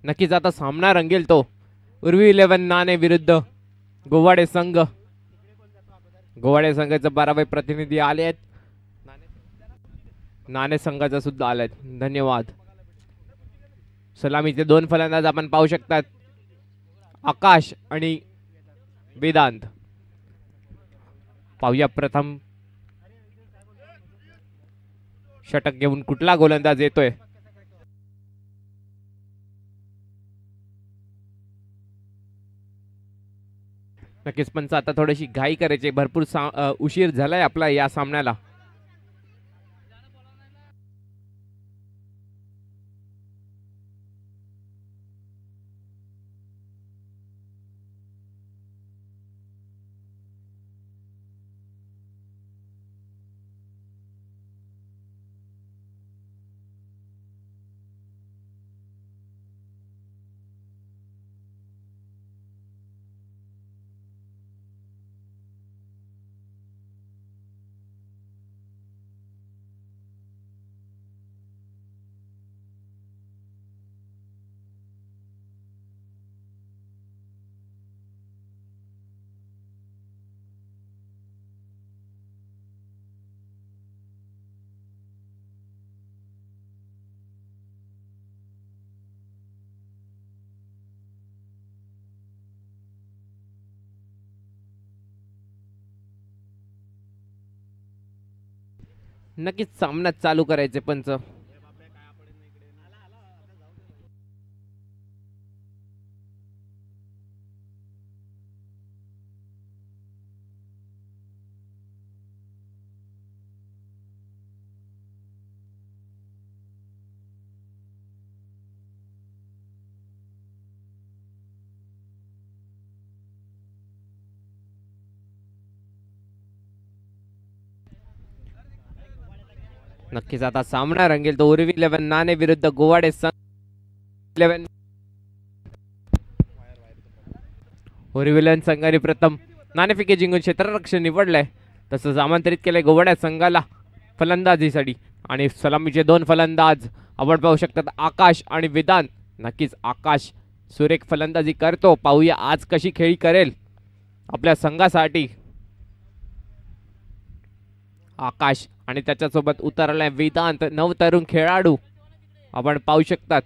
नक्कीच आता सामना रंगेल तो उर्वी 11 नाणे विरुद्ध गोवाडे संघ। गोवाडे संघाचे 12वे प्रतिनिधी आले आहेत, नाणे संघाचा सुद्धा आलाय। धन्यवाद। सलामीचे 2 फलंदाज आपण पाहू शकतात, आकाश आणि वेदांत। पाहूया प्रथम षटक घेऊन कुठला गोलंदाज येतोय। नक्कीच पंच आता थोडीशी घाई करायची, भरपूर उशीर झालाय आपला या सामन्याला। नक्कीच सामना चालू करायचे पंच। नक्कीच आता सामना रंगेल तो उर्वी 11 नाणे विरुद्ध गोवाडे संघ। 11 उर्वी 11 संघाने प्रथम नाणेफेकी जिंकून क्षेत्ररक्षण निवडलंय, तसंच आमंत्रित केले गोवाडे संघाला फलंदाजीसाठी। आणि सलामीचे 2 फलंदाज आपण पाहू शकतात, आकाश आणि वेदांत। नक्कीच आकाश सुरेख फलंदाजी करतो, पाहूया आज कशी खेळी करेल आपल्या संघासाठी आकाश। आणि त्याच्यासोबत उतरलाय वेदांत, नवतरुण खेळाडू आपण पाहू शकतात।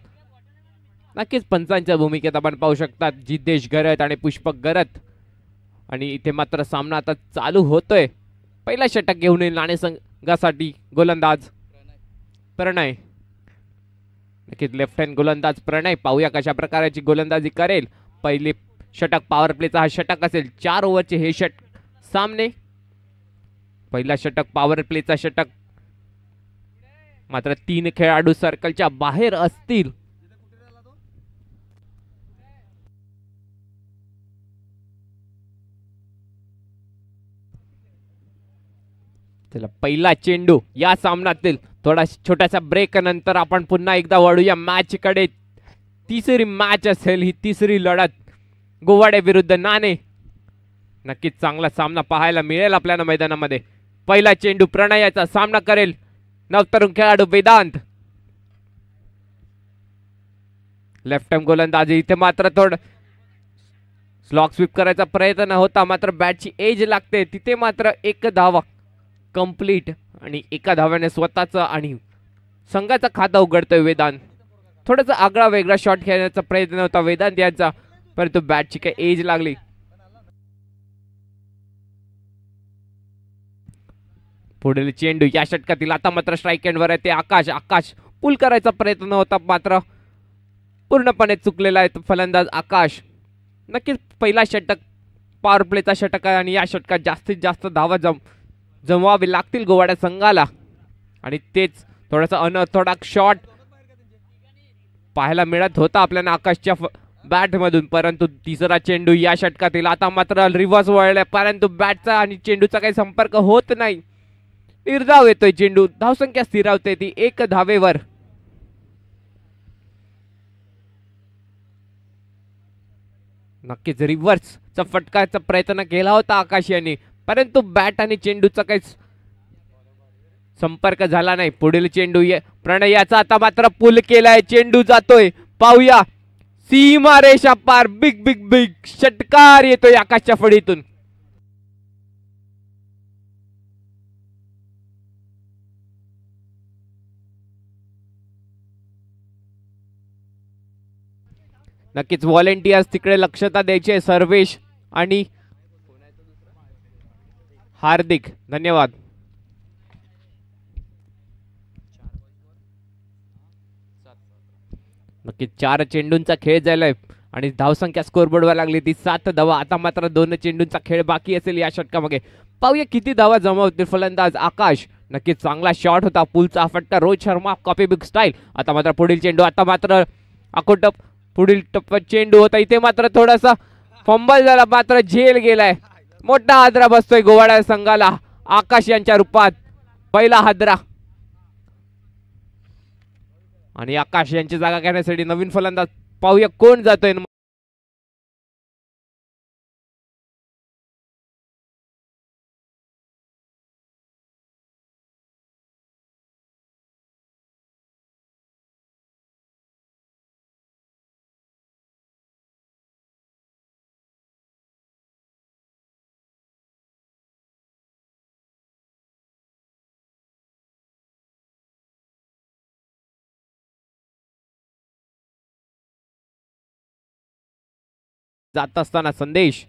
नक्कीच पंचांच्या भूमिकेत आपण पाहू शकतात जितेश गरत आणि पुष्पक गरत। आणि इथे मात्र सामना आता चालू होतोय। पहिला षटक घेऊन येईल नाणे संघासाठी गोलंदाज प्रणय। नक्कीच लेफ्ट हँड गोलंदाज प्रणय, पाहूया कशा प्रकारची गोलंदाजी करेल। पहिले षटक पॉवर प्लेचा हा षटक असेल, 4 ओव्हरचे हे षटक सामने। पहिला षटक पॉवर प्लेचा षटक, मात्र 3 खेळाडू सर्कलच्या बाहेर असतील। चला पहिला चेंडू या सामन्यातील। थोडा छोटासा ब्रेक नंतर आपण पुन्हा एकदा वळूया मॅच कडे। तिसरी मॅच असेल ही, तिसरी लढत गोवाडे विरुद्ध नाणे। नक्कीच चांगला सामना पाहायला मिळेल आपल्याला मैदानामध्ये। पहिला चेंडू प्रणयाचा सामना करेल नवतरुण खेळाडू वेदांत। लेफ्ट हँड गोलंदाजी, इथे मात्र थोडं स्लॉग स्वीप करायचा प्रयत्न होता, मात्र बॅटची एज लागते। तिथे मात्र 1 धावा कंप्लीट आणि 1 धाव्याने स्वतःचा आणि संघाचा खाता उघडतोय वेदांत। थोडासा आगळा वेगळा शॉट खेळण्याचा प्रयत्न होता वेदांत यांचा, परंतु बॅटची काही एज लागली। पुढील चेंडू या षटकातील, आता मात्र स्ट्राईक एंडवर आहे ते आकाश। आकाश पुल करायचा प्रयत्न होता, मात्र पूर्णपणे चुकलेला आहे फलंदाज आकाश। नक्कीच पहिला षटक पॉवर प्लेचा षटक आहे आणि या षटकात जास्तीत जास्त धावा जमवावे लागतील गोवाडा संघाला। आणि तेच थोडासा अनर्थोडॉक्स शॉट पाहायला मिळत होता आपल्याला आकाशच्या बॅट मधून, परंतु तिसरा चेंडू या षटकातील, आता मात्र रिव्हर्स वळलाय, परंतु बॅटचा आणि चेंडूचा काही संपर्क होत नाही। निर्धाव येतोय चेंडू, धावसंख्या स्थिरावते ती 1 धावेवर। नक्कीच रिव्हर्सचा फटकाचा प्रयत्न केला होता आकाश यांनी, परंतु बॅट आणि चेंडूचा काही संपर्क झाला नाही। पुढील चेंडू प्रणयाचा, आता मात्र पुल केलाय, चेंडू जातोय, पाहूया सीमा रेषा पार. बिग बिग बिग षटकार येतोय आकाशच्या फळीतून. नक्कीच व्हॉलेंटियर्स तिकडे लक्षता द्यायचे. सर्वेश आणि हार्दिक धन्यवाद. नक्कीच 4 चेंडूंचा खेळ झालाय आणि धावसंख्या स्कोरबोर्डवर लागली ती 7 धावा. आता मात्र 2 चेंडूंचा खेळ बाकी असेल या षटकामध्ये. पाहूया किती धावा जमवतील फलंदाज आकाश. नक्कीच चांगला शॉट होता. पुलचा फटका Rohit Sharma copy big style. आता मात्र पुढील चेंडू. आता मात्र अकोटप पुढील टप्प्यात चेंडू होता. इथे मात्र थोडासा फंबल झाला. मात्र झेल गेलाय. मोठा हादरा बसतोय गोवाडा संघाला आकाश यांच्या रूपात. पहिला हादरा. आणि आकाश यांची जागा घेण्यासाठी नवीन फलंदाज पाहूया कोण जातोय. जात असताना संदेश.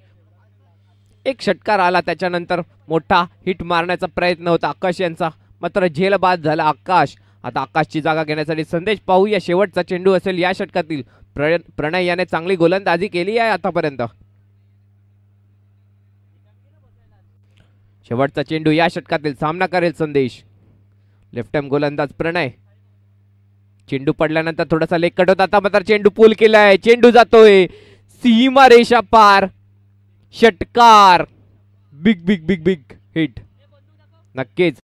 एक षटकार आला. त्याच्यानंतर मोठा हिट मारण्याचा प्रयत्न होता आकाश यांचा. मात्र झेल बाद झाला आकाश. आता आकाशची जागा घेण्यासाठी संदेश. पाहूया शेवटचा चेंडू असेल या षटकातील. प्रणय याने चांगली गोलंदाजी केली आहे आतापर्यंत. शेवटचा चेंडू या षटकातील. सामना करेल संदेश. लेफ्ट हँड गोलंदाज प्रणय. चेंडू पडल्यानंतर थोडासा लेग कट होता. आता मात्र चेंडू पूल केलाय. चेंडू जातोय सीमा रेषा पार. षटकार. Big big big big hit. नक्कीच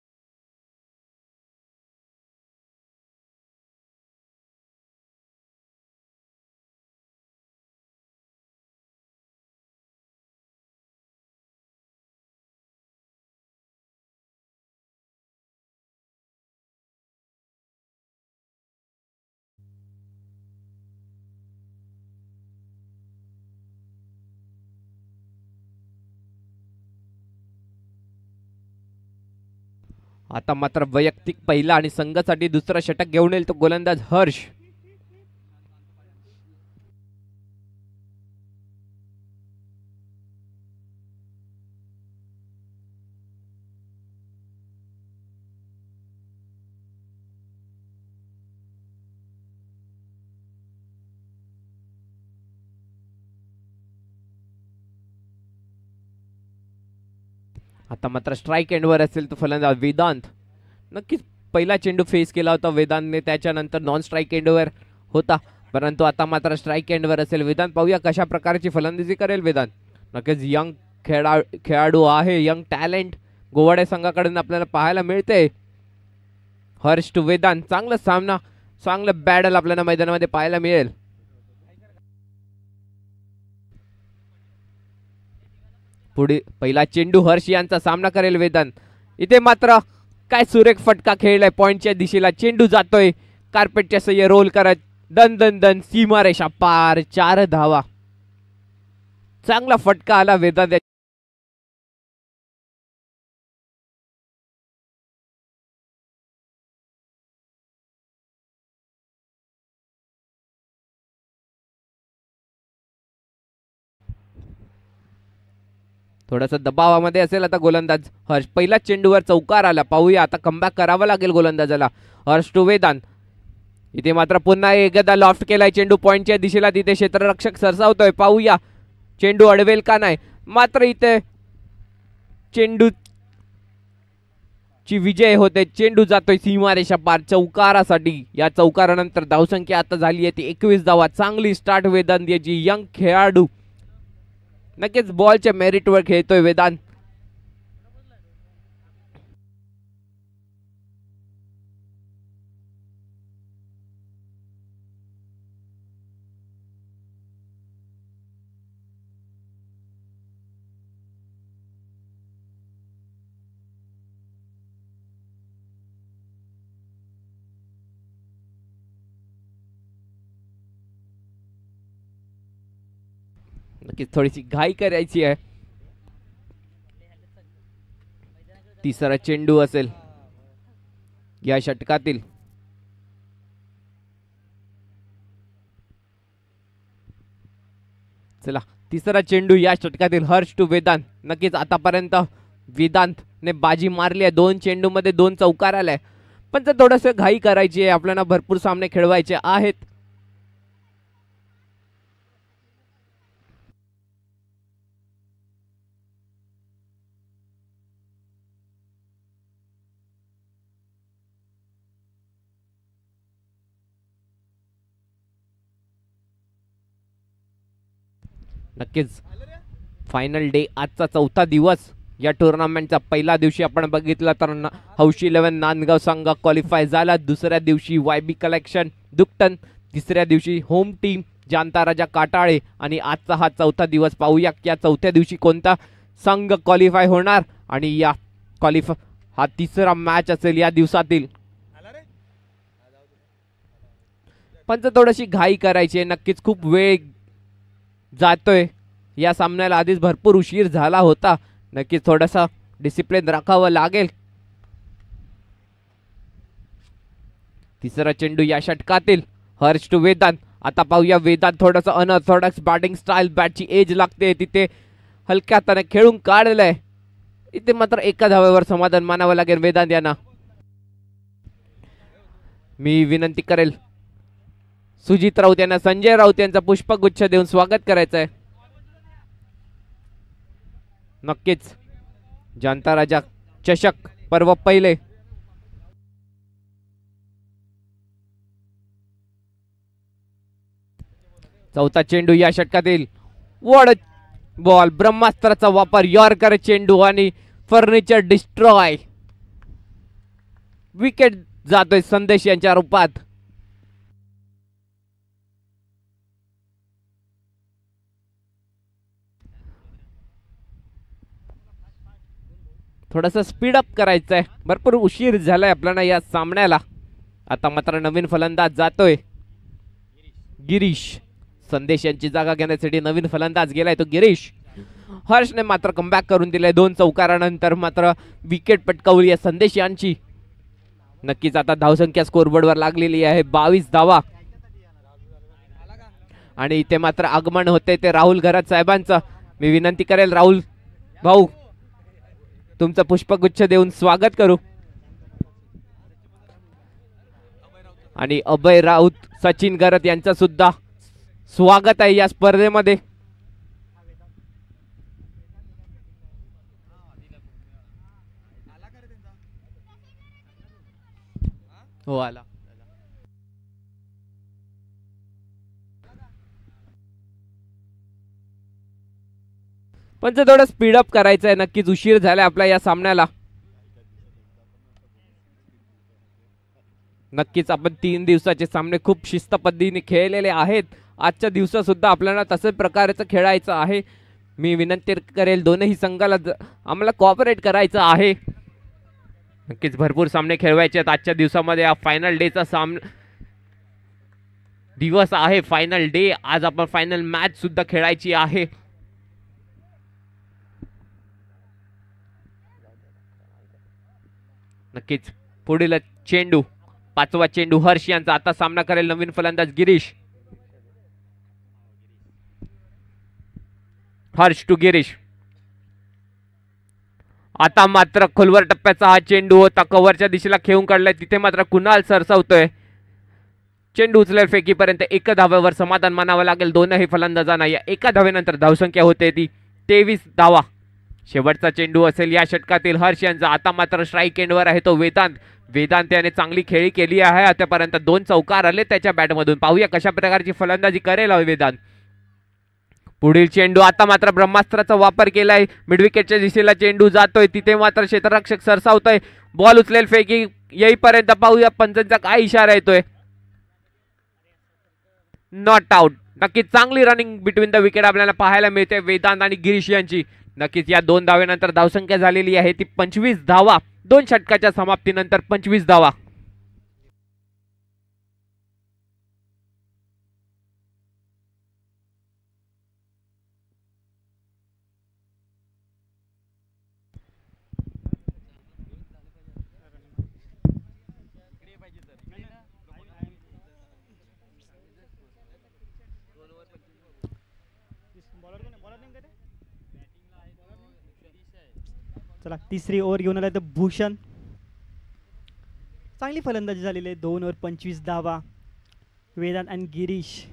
आता मात्र वैयक्तिक पहिला आणि संघासाठी दुसरा षटक घेऊन येईल तो गोलंदाज हर्ष. आता मात्र स्ट्राईक एंडवर असेल तो फलंदाज वेदांत. नक्कीच पहिला चेंडू फेस केला होता वेदांतने. त्याच्यानंतर नॉन स्ट्राईक एंडवर होता. परंतु आता मात्र स्ट्राईक एंडवर असेल वेदांत. पाहूया कशा प्रकारची फलंदाजी करेल वेदांत. नक्कीच यंग खेळाडू आहे. यंग टॅलेंट गोवाडे संघाकडून आपल्याला पाहायला मिळते. हर्ष टू वेदांत. चांगला सामना, चांगलं बॅटल आपल्याला मैदानामध्ये पाहायला मिळेल. पुढे पहिला चेंडू हर्ष यांचा सामना करेल वेदांत. इथे मात्र काय सुरेख फटका खेळलाय पॉइंटच्या दिशेला. चेंडू जातोय कार्पेटच्या सह्य रोल करत. दन दन दन सीमारेषा पार. 4 धावा. चांगला फटका आला वेदांत. थोडासा दबावामध्ये असेल आता गोलंदाज हर्ष. पहिला चेंडूवर चौकार आला. पाहूया आता कमबॅक करावा लागेल गोलंदाजाला. हर्ष टू वेदांत. इथे मात्र पुन्हा एकदा लॉफ्ट केलाय चेंडू पॉइंटच्या दिशेला. तिथे क्षेत्ररक्षक सरसावतोय. पाहूया चेंडू अडवेल का नाही. मात्र इथे चेंडू ची विजय होते. चेंडू जातोय सीमारेषा पार चौकारासाठी. या चौकारानंतर धावसंख्या आता झाली आहे ती 21 धावा. चांगली स्टार्ट वेदांत याची. यंग खेळाडू नक्कीच बॉलच्या मेरिटवर खेळतोय वेदांत. नक्कीच थोडीशी घाई करायची आहे. तिसरा चेंडू असेल या षटकातील. चला, तिसरा चेंडू या षटकातील हर्ष टू वेदांत. नक्कीच आतापर्यंत वेदांत ने बाजी मारली आहे. 2 चेंडू मध्ये 2 चौकार आलाय, पण जर थोडस घाई करायची आहे, आपल्याला भरपूर सामने खेळवायचे आहेत. नक्कीच फायनल डे आजचा चौथा दिवस. या टुर्नामेंटचा पहिला दिवशी आपण बघितलं तर हौशी 11 नांदगाव संघ क्वालिफाय झाला. दुसऱ्या दिवशी YB कलेक्शन दुकटन. तिसऱ्या दिवशी होम टीम जानता राजा काटाळे. आणि आजचा हा चौथा दिवस. पाहूया या चौथ्या दिवशी कोणता संघ क्वालिफाय होणार आणि या हा तिसरा मॅच असेल या दिवसातील. पण थोडीशी घाई करायची आहे. नक्कीच खूप वेळ जातोय. या सामन्याला आधीच भरपूर उशीर झाला होता. नक्कीच थोडासा डिसिप्लिन राखावं लागेल. तिसरा चेंडू या षटकातील हर्ष टू वेदांत. आता पाहूया वेदांत थोडंसं अनऑर्थोडॉक्स बॅटिंग स्टाईल. बॅटची एज लागते तिथे, हलक्या हाताने खेळून काढलंय. इथे मात्र एका धावेवर समाधान मानावं लागेल वेदांत यांना. मी विनंती करेल सुजित राऊत यांना संजय राऊत यांचा पुष्पगुच्छ देऊन स्वागत करायचं आहे. नक्कीच जनता राजा चषक पर्व पहिले. चौथा चेंडू या षटकातील. वॉड बॉल, ब्रह्मास्त्राचा वापर, यॉर्कर चेंडू आणि फर्निचर डिस्ट्रॉय. विकेट जातोय संदेश यांच्या रूपात. थोडंसं स्पीड अप करायचं आहे. भरपूर उशीर झालाय आपल्याला या सामन्याला. आता मात्र नवीन फलंदाज जातोय गिरीश. संदेश यांची जागा घेण्यासाठी नवीन फलंदाज गेलाय तो गिरीश. हर्षने मात्र कमबॅक करून दिलाय. 2 चौकारानंतर मात्र विकेट पटकावली आहे संदेश यांची. नक्कीच आता धावसंख्या स्कोरबोर्डवर लागलेली आहे 22 धावा. आणि इथे मात्र आगमन होते ते राहुल घरात साहेबांचं. मी विनंती करेल राहुल भाऊ तुमचं पुष्पगुच्छ देऊन स्वागत करू. आणि अभय राऊत, सचिन गरत यांचं सुद्धा स्वागत आहे या स्पर्धेमध्ये. हो आला. पण ते थोडं स्पीडअप करायचं आहे. नक्कीच उशीर झालाय आपल्या या सामन्याला. नक्कीच आपण 3 दिवसाचे सामने खूप शिस्त पद्धतीने खेळलेले आहेत. आजच्या दिवसात सुद्धा आपल्याला तशाच प्रकारचं खेळायचं आहे. मी विनंती करेल दोनही संघाला आम्हाला कोऑपरेट करायचं आहे. नक्कीच भरपूर सामने खेळवायचे आहेत आजच्या दिवसामध्ये. हा फायनल डेचा दिवस आहे. Final day. आज आपण फायनल मॅच सुद्धा खेळायची आहे. नक्कीच पुढील चेंडू, 5वा चेंडू हर्ष यांचा. आता सामना करेल नवीन फलंदाज गिरीश. हर्ष टू गिरीश. आता मात्र खोलवर टप्प्याचा हा चेंडू होता. कव्हरच्या दिशेला खेळून काढलाय. तिथे मात्र कुणाल सरसावतोय. चेंडू उचलेल फेकीपर्यंत 1 धाव्यावर समाधान मानावं लागेल दोनही फलंदाजांना. या 1 धावेनंतर धावसंख्या होते ती 23 धावा. शेवटचा चेंडू असेल या षटकातील हर्ष यांचा. आता मात्र स्ट्राईक एंडवर आहे तो वेदांत. वेदांत याने चांगली खेळी केली आहे. आतापर्यंत 2 चौकार आले त्याच्या बॅटमधून. पाहूया कशा प्रकारची फलंदाजी करेल वेदांत. पुढील चेंडू. आता मात्र ब्रह्मास्त्राचा वापर केलाय. मिडविकेटच्या दिशेला चेंडू जातोय. तिथे मात्र क्षेत्ररक्षक सरसावतोय. बॉल उचलेल फेकी येईपर्यंत पाहूया पंचांचा काय इशारा येतोय. Not out. नक्कीच चांगली रनिंग बिटवीन द विकेट आपल्याला पाहायला मिळते वेदांत आणि गिरीश यांची. नक्कीच या 2 धावेनंतर धावसंख्या झालेली आहे ती 25 धावा. 2 षटकाच्या समाप्तीनंतर 25 धावा. चला तिसरी ओव्हर घेऊन आला तर भूषण. चांगली फलंदाजी झालेली आहे. 2 ओव्हर 25 धावा. वेदांत आणि गिरीश.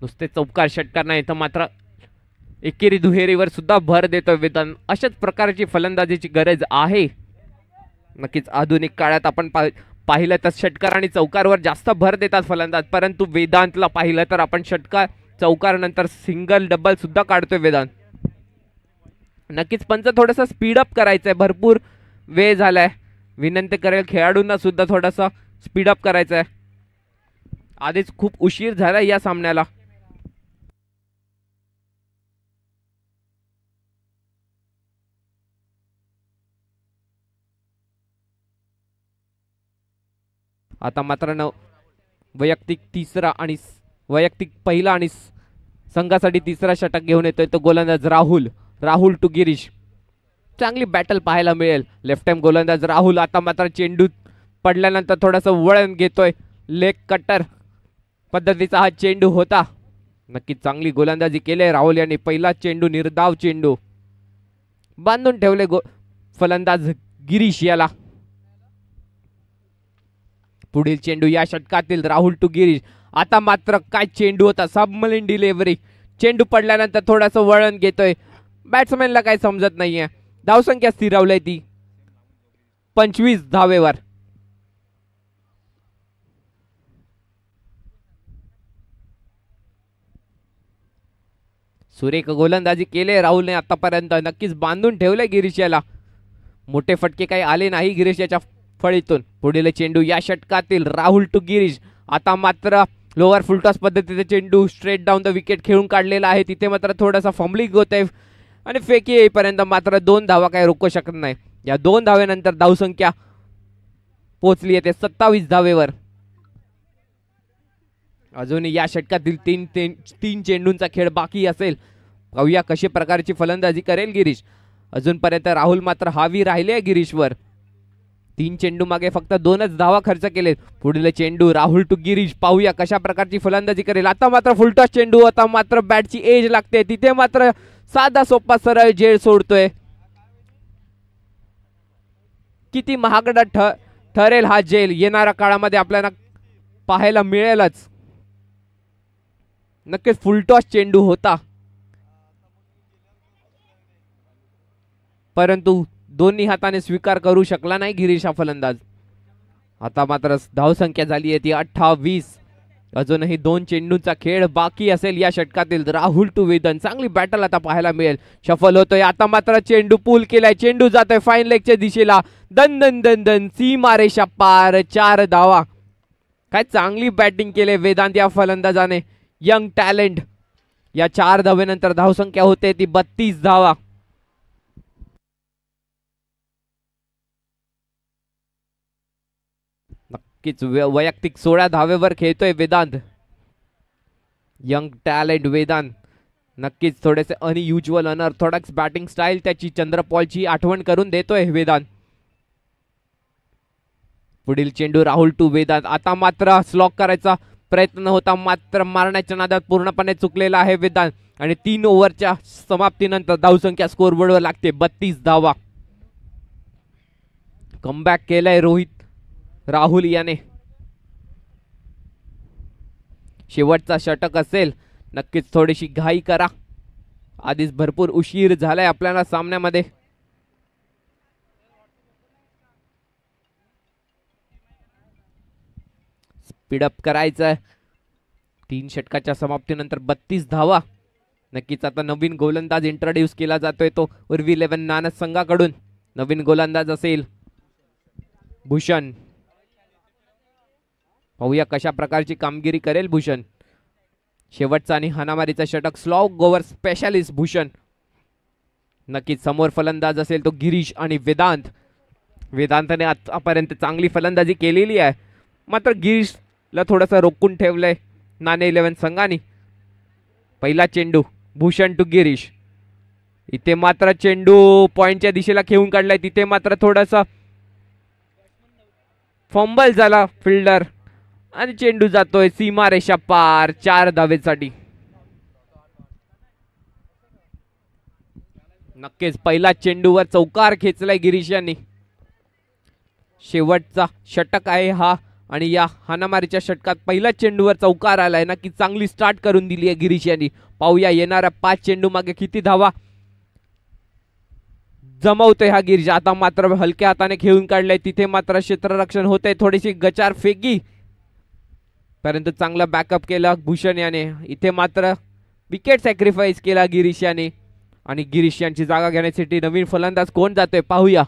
नुसते चौकार षटकार नाही तर मात्र एकेरी दुहेरीवर सुद्धा भर देतोय वेदांत. अशाच प्रकारची फलंदाजीची गरज आहे. नक्कीच आधुनिक काळात आपण पाहिलं तर षटकार आणि चौकारवर जास्त भर देतात फलंदाज, परंतु वेदांतला पाहिलं तर आपण षटकार चौकार नंतर सिंगल डबल सुद्धा काढतोय वेदांत. नक्कीच पंच थोडंसं स्पीडअप करायचंय. भरपूर वेळ झालाय. विनंती करेल खेळाडूंना सुद्धा थोडासा स्पीडअप करायचंय. आधीच खूप उशीर झाला या सामन्याला. आता मात्र वैयक्तिक तिसरा आणि वैयक्तिक पहिला आणि संघासाठी तिसरा षटक घेऊन येतोय तो गोलंदाज राहुल टू गिरीश. चांगली बॅटल पाहायला मिळेल. लेफ्ट हँड गोलंदाज राहुल. आता मात्र चेंडू पडल्यानंतर थोडंसं वळण घेतोय. लेग कटर पद्धतीचा हा चेंडू होता. नक्कीच चांगली गोलंदाजी केली राहुल यांनी. पहिला चेंडू निर्धाव चेंडू बांधून ठेवले फलंदाज गिरीश याला. पुढील चेंडू या षटकातील राहुल टू गिरीश. आता मात्र काय चेंडू होता. Submarine delivery. चेंडू पडल्यानंतर थोडंसं वळण घेतोय. बॅट्समॅनला काही समजत नाहीये. धावसंख्या स्थिरावली ती 25 धावेवर. सुरेख गोलंदाजी केले राहुलने आतापर्यंत. नक्कीच बांधून ठेवले गिरीश याला. मोठे फटके काही आले नाही गिरीश याच्या फळीतून. पुढील चेंडू या षटकातील राहुल टू गिरीश. आता मात्र लोअर फुलटॉस पद्धतीचे चेंडू स्ट्रेट डाऊन द विकेट खेळून काढलेला आहे. तिथे मात्र थोडासा फंबलिंग होतंय आणि फेकी येईपर्यंत मात्र 2 धावा काही रोखू शकत नाही. या 2 धावेनंतर धावसंख्या पोहोचली आहे 27 धावेवर. अजूनही या षटकातील तीन चेंडूंचा खेळ बाकी असेल. पाहूया कशी प्रकारची फलंदाजी करेल गिरीश. अजूनपर्यंत राहुल मात्र हावी राहिले गिरीशवर. 3 चेंडू मागे फक्त 2च धावा खर्च केले. पुढील चेंडू राहुल टू गिरीश. पाहूया कशा प्रकारची फलंदाजी करेल. आता मात्र फुलटॉस चेंडू. आता मात्र बॅटची एज लागते. तिथे मात्र साधा सोपा सरळ झेल सोडतोय. किती महागडा ठरेल हा झेल येणाऱ्या काळामध्ये आपल्याला पाहायला मिळेलच. नक्कीच फुलटॉस चेंडू होता, परंतु दोन्ही हाताने स्वीकार करू शकला नाही गिरीश हा फलंदाज. आता मात्र धावसंख्या झाली आहे ती 28. अजूनही 2 चेंडूंचा खेळ बाकी असेल या षटकातील. राहुल टू वेदन. चांगली बॅटल आता पाहायला मिळेल. शफल होतोय. आता मात्र चेंडू पूल केलाय. चेंडू जातोय फाईन लेगच्या दिशेला. दन दन दन दन सीमारेषा पार. 4 धावा. काय चांगली बॅटिंग केली वेदांत या फलंदाजाने. Young talent. या 4 धावेनंतर धावसंख्या होते ती 32 धावा. नक्कीच वैयक्तिक 16 धावेवर खेळतोय वेदांत. Young talent Vedanta. नक्कीच थोडेसे अनयुज्युअल अनऑर्थोडॉक्स बॅटिंग स्टाईल त्याची चंद्रपॉलची आठवण करून देतोय वेदांत. पुढील चेंडू राहुल टू वेदांत. आता मात्र स्लॉक करायचा प्रयत्न होता, मात्र मारण्याच्या नादात पूर्णपणे चुकलेला आहे वेदांत. आणि 3 ओव्हरच्या समाप्तीनंतर धावसंख्या स्कोरबोर्डवर लागते 32 धावा. कमबॅक केलाय राहुल याने. शेवटचा षटक असेल. नक्कीच थोडीशी घाई करा. आधीच भरपूर उशीर झालाय आपल्याला सामन्यामध्ये. स्पीडअप करायचं. 3 षटकाच्या समाप्तीनंतर 32 धावा. नक्कीच आता नवीन गोलंदाज इंट्रोड्यूस केला जातोय तो उर्वी 11 नानस संघाकडून. नवीन गोलंदाज असेल भूषण. पाहूया कशा प्रकारची कामगिरी करेल भूषण. शेवटचा आणि हाणामारीचा षटक स्लॉ गोवर स्पेशालिस्ट भूषण. नक्कीच समोर फलंदाज असेल तो गिरीश आणि वेदांत. वेदांतने आतापर्यंत चांगली फलंदाजी केलेली आहे, मात्र गिरीशला थोडंसं रोखून ठेवलंय नाणे 11 संघाने. पहिला चेंडू भूषण टू गिरीश. इथे मात्र चेंडू पॉइंटच्या दिशेला खेळून काढलाय. तिथे मात्र थोडंसं फंबल झाला फिल्डर आणि चेंडू जातोय सीमारेषा पार 4 धावेसाठी. नक्कीच पहिला चेंडूवर चौकार खेचलाय गिरीश यांनी. शेवटचा षटक आहे हा आणि या हाणामारीच्या षटकात पहिल्या चेंडूवर चौकार आलाय. नक्की चांगली स्टार्ट करून दिली आहे गिरीश यांनी. पाहूया येणाऱ्या 5 चेंडू मागे किती धावा जमवतोय हा गिरीश. आता मात्र हलक्या हाताने खेळून काढलंय. तिथे मात्र क्षेत्ररक्षण होतंय. थोडीशी गचार फेकी परंतु चांगला बॅकअप केला भूषण याने. इथे मात्र विकेट सॅक्रिफाईस केला गिरीश याने आणि गिरीश यांची जागा घेण्यासाठी नवीन फलंदाज कोण जातोय पाहूया.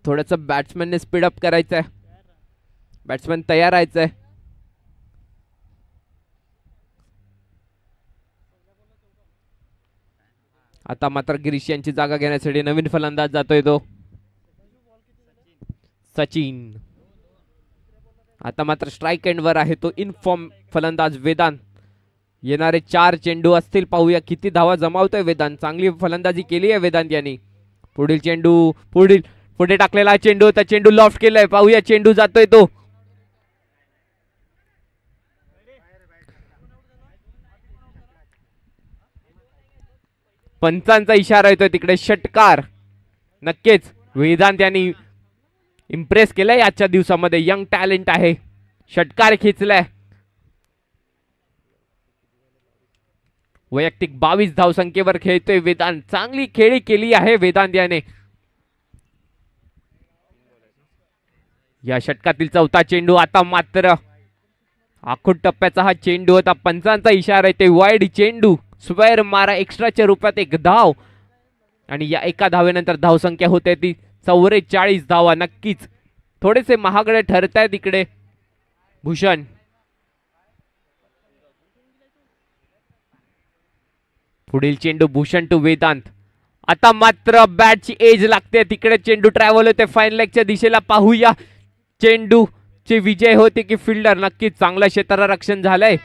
थोडस बॅट्समॅनने स्पीडअप करायचंय. बॅट्समॅन तयार राहायचंय. आता मात्र गिरीश यांची जागा घेण्यासाठी नवीन फलंदाज जातोय तो सचिन. आता मात्र स्ट्राईक एंडवर आहे तो इनफॉर्म फलंदाज वेदांत. येणारे 4 चेंडू असतील. पाहूया किती धावा जमावतोय वेदांत. चांगली फलंदाजी केली आहे वेदांत यांनी. पुढील चेंडू पुढे टाकलेला चेंडू होता. चेंडू लॉफ्ट केलाय. पाहूया चेंडू जातोय तो पंचांचा इशारा येतोय तिकडे षटकार. नक्कीच वेदांत यांनी इम्प्रेस केलंय आजच्या दिवसामध्ये. यंग टॅलेंट आहे. षटकार खेचलाय. वैयक्तिक 22 धावसंख्येवर खेळतोय वेदांत. चांगली खेळी केली आहे वेदांत याने. या षटकातील 4था चेंडू. आता मात्र आखूड टप्प्याचा हा चेंडू होता. पंचांचा इशारा येते वाईड चेंडू. स्क्वेअर मारा एक्स्ट्राच्या रूपात 1 धाव आणि या एका धावेनंतर धावसंख्या होते ती 44 धावा. नक्कीच थोडेसे महागडे ठरत आहेत इकडे भूषण. पुढील चेंडू भूषण टू वेदांत. आता मात्र बॅटची एज लागते तिकडे. चेंडू ट्रॅव्हल होते फाईन लेगच्या दिशेला. पाहूया चेंडू चे विजय होते की फिल्डर. नक्कीच चांगलं क्षेत्ररक्षण झालंय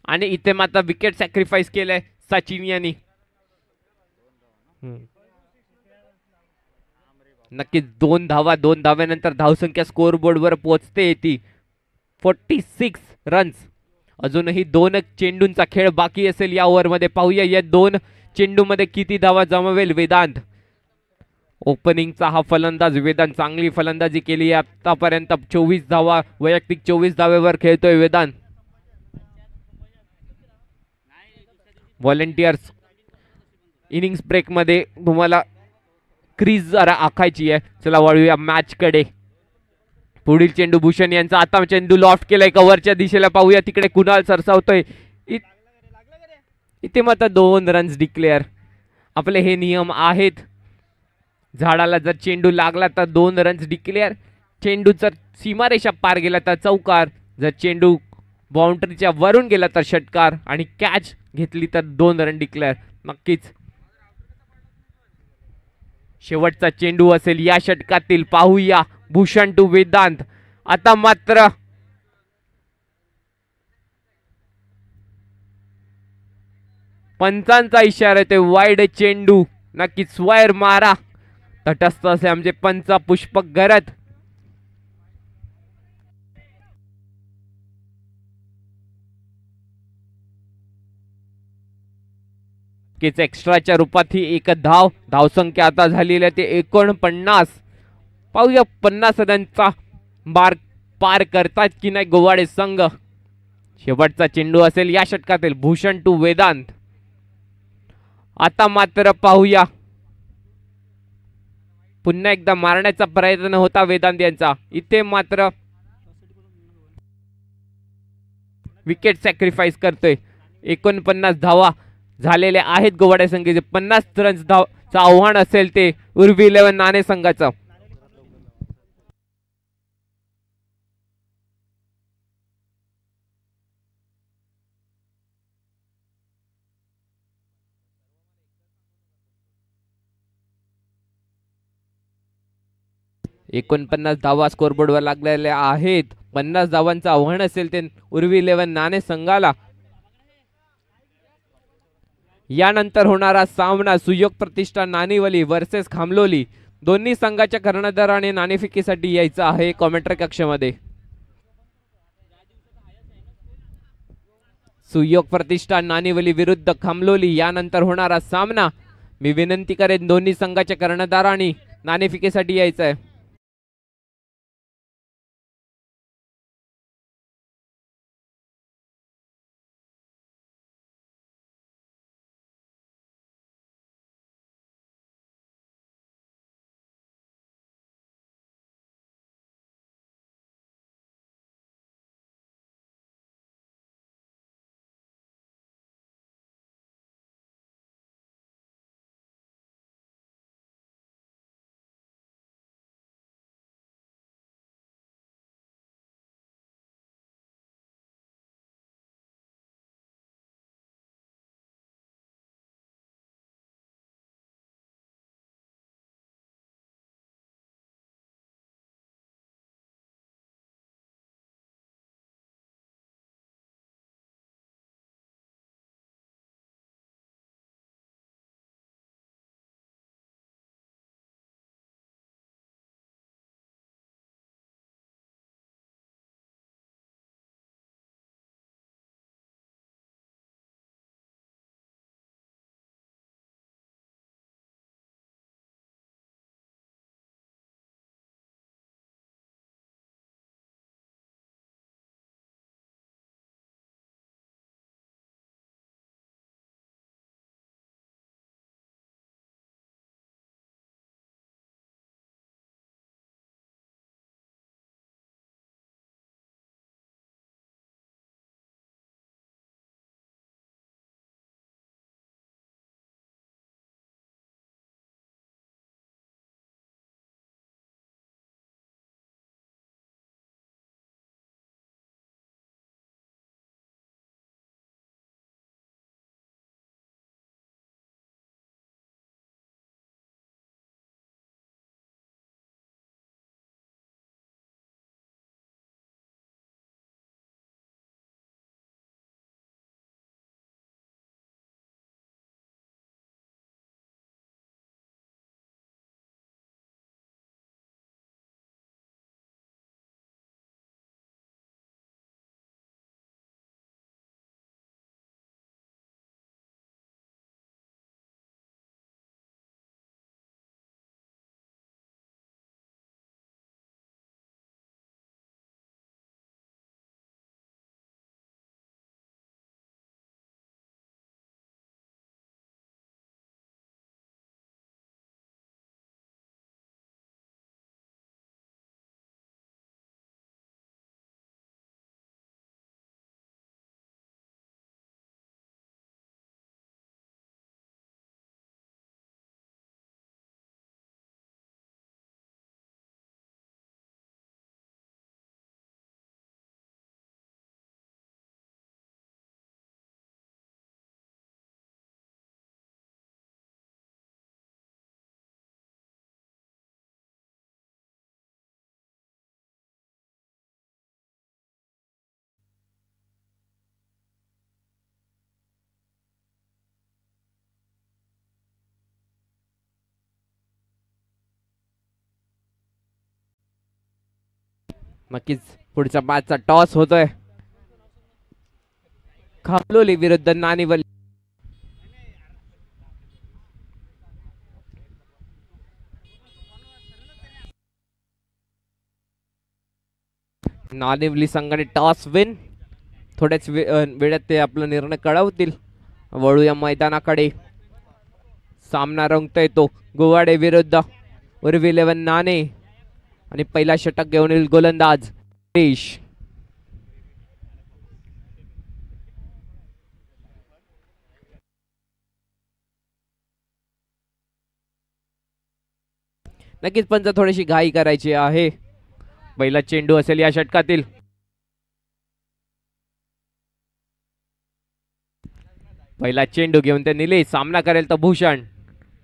आणि इथे मात्र विकेट सॅक्रिफाईस केलंय सचिन यांनी. नक्कीच 2 धावा. 2 धाव्यानंतर धावसंख्या स्कोअर बोर्डवर पोहोचते ती 46 रन्स. अजूनही 2 चेंडूंचा खेळ बाकी असेल या ओव्हरमध्ये. पाहूया या 2 चेंडूमध्ये किती धावा जमवेल वेदांत. ओपनिंगचा हा फलंदाज वेदांत. चांगली फलंदाजी केली आहे आतापर्यंत. 24 धावा वैयक्तिक 24 धावेवर खेळतोय वेदांत. व्हॉलेंटियर्स इनिंग्स ब्रेक मध्ये तुम्हाला क्रीज जरा आखायची आहे. चला वळूया मॅच कडे. पुढील चेंडू भूषण यांचा. आता चेंडू लॉफ्ट केलाय कव्हरच्या दिशेला. पाहूया तिकडे कुणाल सरसावतोय. इथे मात्र 2 रन्स डिक्लेअर. आपले हे नियम आहेत. झाडाला जर चेंडू लागला तर 2 रन्स डिक्लेअर. चेंडू जर सीमारेषा पार गेला तर चौकार. जर चेंडू बाउंड्रीच्या वरून गेला तर षटकार आणि कॅच घेतली तर 2 रन डिक्लेअर. नक्कीच शेवटचा चेंडू असेल या षटकातील. पाहूया भूषण टू वेदांत. आता मात्र पंचांचा इशारा येते वाईड चेंडू. नक्कीच स्क्वेअर मारा. तटस्थ असे आमचे पंच पुष्पक गरत. एक्स्ट्राच्या रूपात ही 1 धाव. धावसंख्या आता झालेली आहे ते 49. पाहूया 50 रनचा मार्क पार करतात की नाही गोवाडे संघ. शेवटचा चेंडू असेल या षटकातील भूषण टू वेदांत. आता मात्र पाहूया पुन्हा एकदा मारण्याचा प्रयत्न होता वेदांत यांचा. इथे मात्र विकेट सॅक्रिफाईस करतोय. 49 धावा झालेले आहेत गोवाडे संघाचे. 50 रन्स धावचं आव्हान असेल ते उर्वी 11 नाणे संघाचं. एकोणपन्नास धावा स्कोरबोर्डवर लागलेल्या आहेत. 50 धावांचं आव्हान असेल ते उर्वी 11 नाणे संघाला. यानंतर होणारा सामना सुयोग प्रतिष्ठान नानिवली वर्सेस खामलोली. दोन्ही संघाच्या कर्णधाराने नाणेफेकीसाठी यायचं आहे कॉमेंट्री कक्षामध्ये. सुयोग प्रतिष्ठान नानिवली विरुद्ध खामलोली यानंतर होणारा सामना. मी विनंती करेन दोन्ही संघाच्या कर्णधारांनी नाणेफेकीसाठी यायचं आहे. नक्कीच पुढचा मॅचचा टॉस होतोय खामलोली विरुद्ध नानिवली. नानिवली संघाने टॉस विन. थोड्याच वेळात ते आपला निर्णय कळवतील. वळूया मैदानाकडे. सामना रंगतोय तो गोवाडे विरुद्ध उर्वी11 नाणे आणि पहिला षटक घेऊन येईल गोलंदाज देश. नक्कीच पंच थोडीशी घाई करायची आहे. पहिला चेंडू असेल या षटकातील. पहिला चेंडू घेऊन ते निलेश. सामना करेल तर भूषण.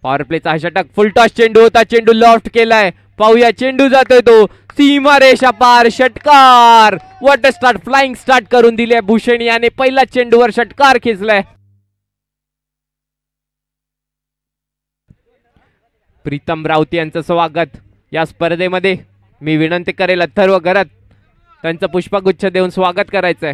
पॉवर प्लेचा हा षटक. फुल टॉस चेंडू होता. चेंडू लॉफ्ट केलाय. पाहूया चेंडू जातोय तो सीमा रेषा पार. षटकार. वॉटर स्टार्ट फ्लाइंग स्टार्ट करून दिले भूषण याने. पहिला चेंडूवर षटकार खेचलाय. प्रीतम राऊत यांचं स्वागत या स्पर्धेमध्ये. मी विनंती करेल अथर्व घरत त्यांचं पुष्पगुच्छ देऊन स्वागत करायचंय.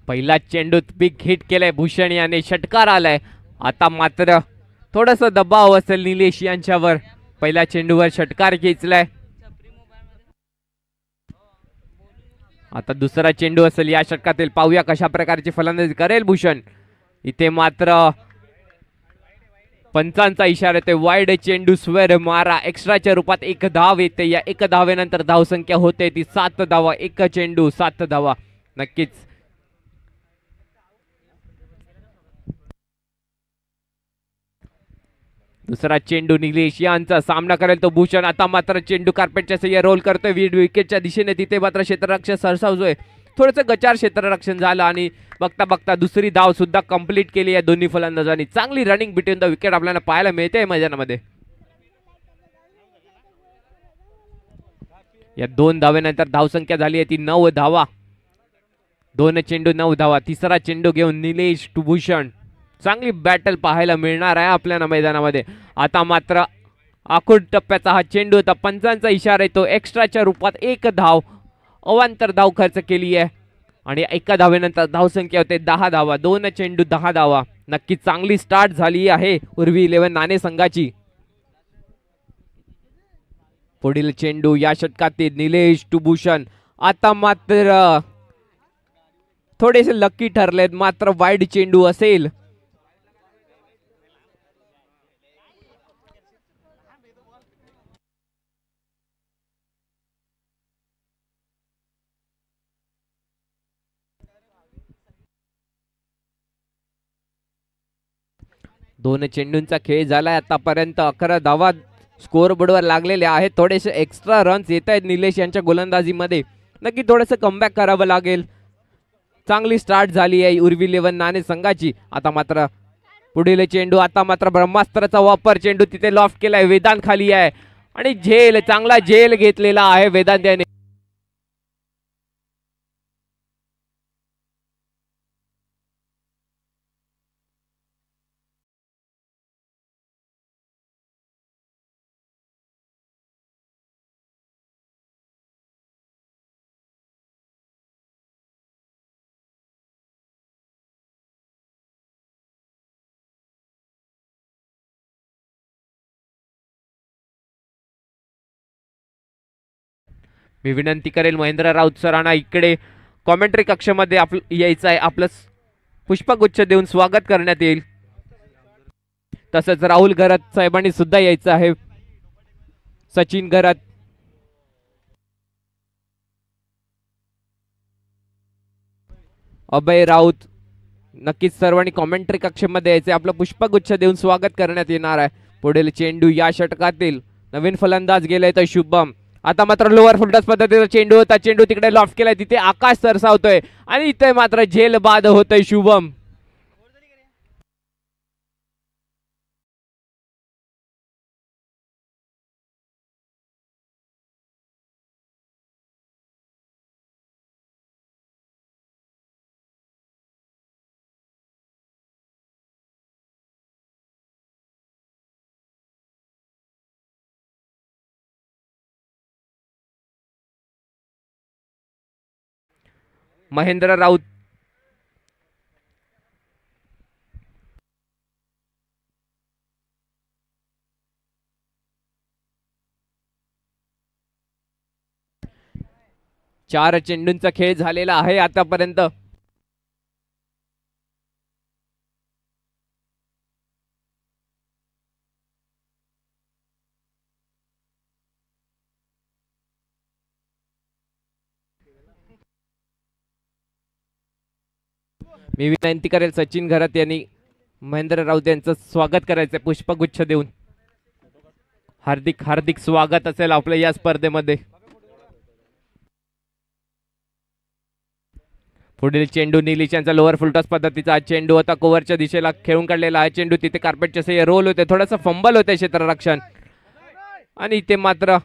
पहिला चेंडूत बिग हिट केलाय भूषण याने, षटकार आलाय. आता मात्र थोडस दबाव असेल निलेश यांच्यावर. पहिल्या चेंडूवर षटकार खेचलाय. आता दुसरा चेंडू असेल या षटकातील. पाहूया कशा प्रकारची फलंदाजी करेल भूषण. इथे मात्र पंचांचा इशारा येते. वाईड चेंडू स्वर मारा. एक्स्ट्राच्या रूपात एक धाव येते. या एक धावेनंतर धावसंख्या होते ती 7 धावा. एक चेंडू 7 धावा. नक्कीच दुसरा चेंडू निलेश यांचा सामना करेल तो भूषण. आता मात्र चेंडू कार्पेटच्या सह्य रोल करतोय विकेटच्या दिशेने. तिथे मात्र क्षेत्ररक्षण सरसावतोय. थोडंसं गचार क्षेत्ररक्षण झालं आणि बघता बघता दुसरी धाव सुद्धा कंप्लीट केली या दोन्ही फलंदाजांनी. चांगली रनिंग बिटवीन द विकेट आपल्याला पाहायला मिळते मैदानामध्ये. या 2 धावेनंतर धावसंख्या झाली आहे ती 9 धावा. 2 चेंडू 9 धावा. तिसरा चेंडू घेऊन निलेश टू भूषण. चांगली बॅटल पाहायला मिळणार आहे आपल्याला मैदानामध्ये. आता मात्र आखूड टप्प्याचा हा चेंडू होता. पंचांचा इशारा येतो. एक्स्ट्राच्या रूपात 1 धाव. अवांतर धाव खर्च केली आहे आणि 1 धावेनंतर धावसंख्या होते 10 धावा. 2 चेंडू 10 धावा. नक्की चांगली स्टार्ट झाली आहे उर्वी 11 नाणे संघाची. पुढील चेंडू या षटकातील निलेश टू भूषण. आता मात्र थोडेसे लकी ठरलेत. मात्र वाईड चेंडू असेल. दोन चेंडूंचा खेळ झालाय आतापर्यंत. 11 धावा स्कोर बोर्डवर लागलेले आहेत. थोडेसे एक्स्ट्रा रन्स येत आहेत निलेश यांच्या गोलंदाजीमध्ये. नक्की थोडंसं कमबॅक करावं लागेल. चांगली स्टार्ट झाली आहे उर्वी 11 नाणे संघाची. आता मात्र पुढील चेंडू. आता मात्र ब्रह्मास्त्राचा वापर. चेंडू तिथे लॉफ्ट केलाय. वेदांत खाली आहे आणि झेल, चांगला झेल घेतलेला आहे वेदांत याने. मी विनंती करेल महेंद्र राऊत सरांना इकडे कॉमेंट्री कक्षामध्ये यायचं आहे. आपलं पुष्पगुच्छ देऊन स्वागत करण्यात येईल. तसंच राहुल घरत साहेबांनी सुद्धा यायचं आहे. सचिन घरत, अभय राऊत, नक्कीच सर्वांनी कॉमेंट्री कक्षामध्ये यायचे. आपलं पुष्पगुच्छ देऊन स्वागत करण्यात येणार आहे. पुढील चेंडू या षटकातील. नवीन फलंदाज गेलाय तर शुभम. आता मात्र लोअर फुलटॉस पद्धतीचा चेंडू होता. चेंडू तिकडे लॉफ्ट केलाय. तिथे आकाश सरसावतोय आणि इथे मात्र झेल बाद होतोय शुभम. महेंद्र राऊत, चार चेंडूंचा खेळ झालेला आहे आतापर्यंत. मी विनंती करेल सचिन घरत यांनी महेंद्र राऊत यांचं स्वागत करायचं पुष्पगुच्छ देऊन. हार्दिक हार्दिक स्वागत असेल आपल्या या स्पर्धेमध्ये. पुढील चेंडू निलिश यांचा लोअर फुलटॉस पद्धतीचा हा चेंडू होता. कोवरच्या दिशेला खेळून काढलेला हा चेंडू तिथे कार्पेटच्या सह्य रोल होते. थोडासा फंबल होते क्षेत्ररक्षण आणि इथे मात्र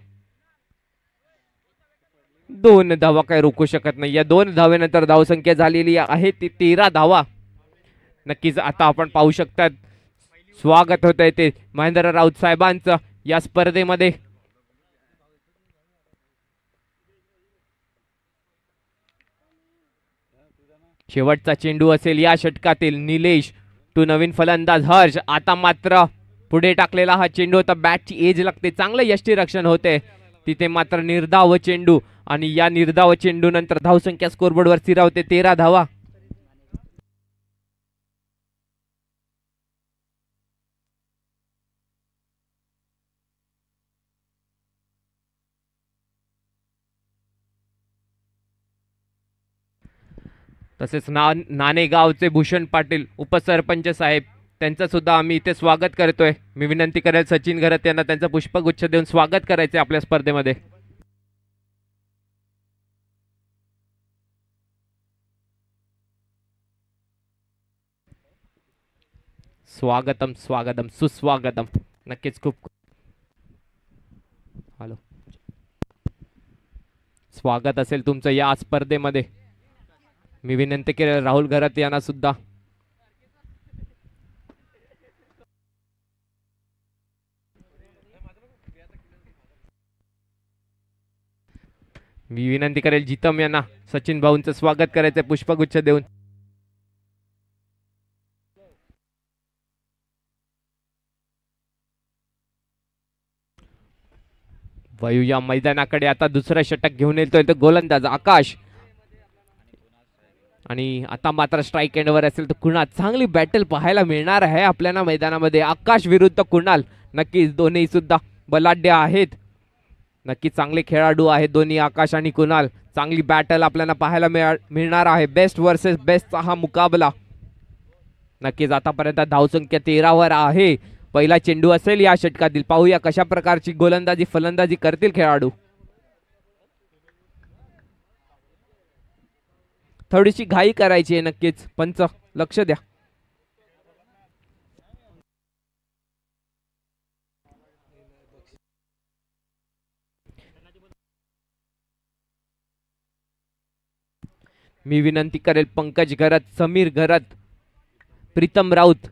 2 धावा काही रोखू शकत नाही. या 2 धावेनंतर धावसंख्या झालेली आहे ती 13 धावा. नक्कीच आता आपण पाहू शकतात स्वागत होत आहे ते महेंद्र राऊत साहेबांचं या स्पर्धेमध्ये. शेवटचा चेंडू असेल या षटकातील. निलेश टू नवीन फलंदाज हर्ष. आता मात्र पुढे टाकलेला हा चेंडू होता. बॅटची एज लागते, चांगलं यष्टीरक्षण होते तिथे मात्र निर्धाव चेंडू आणि या निर्धाव चेंडू नंतर धावसंख्या स्कोरबोर्डवर स्थिरावते 13 धावा. तसेच नाणेगावचे भूषण पाटील उपसरपंच साहेब त्यांचं सुद्धा आम्ही इथे स्वागत करतोय. मी विनंती करेल सचिन घरत यांना त्यांचं पुष्पगुच्छ देऊन स्वागत करायचे आपल्या स्पर्धेमध्ये. स्वागतम स्वागतम सुस्वागतम. नक्कीच खूप हॅलो स्वागत असेल तुमचं या स्पर्धेमध्ये. मी विनंती केली राहुल घरत यांना सुद्धा. मी विनंती करेल जितम यांना सचिन भाऊंचं स्वागत करायचं पुष्पगुच्छ देऊन. वायू या मैदानाकडे आता दुसरा षटक घेऊन येतोय तो गोलंदाज आकाश. आणि आता मात्र स्ट्राईक एंडवर असेल तर कुणाल. चांगली बॅटल पाहायला मिळणार आहे आपल्याला मैदानामध्ये. आकाश विरुद्ध कुणाल. नक्कीच दोन्ही सुद्धा बलाढ्य आहेत. नक्की चांगले खेळाडू आहेत दोन्ही आकाश आणि कुणाल. चांगली बॅटल आपल्याला पाहायला मिळणार आहे. बेस्ट वर्सेस बेस्टचा हा मुकाबला. नक्कीच आतापर्यंत धावसंख्या 13 वर आहे. पहिला चेंडू असेल या षटकातील. पाहूया कशा प्रकारची गोलंदाजी फलंदाजी करतील खेळाडू. थोडीशी घाई करायची आहे नक्कीच. पंच लक्ष द्या. मी विनंती करेल पंकज घरत, समीर घरत, प्रीतम राऊत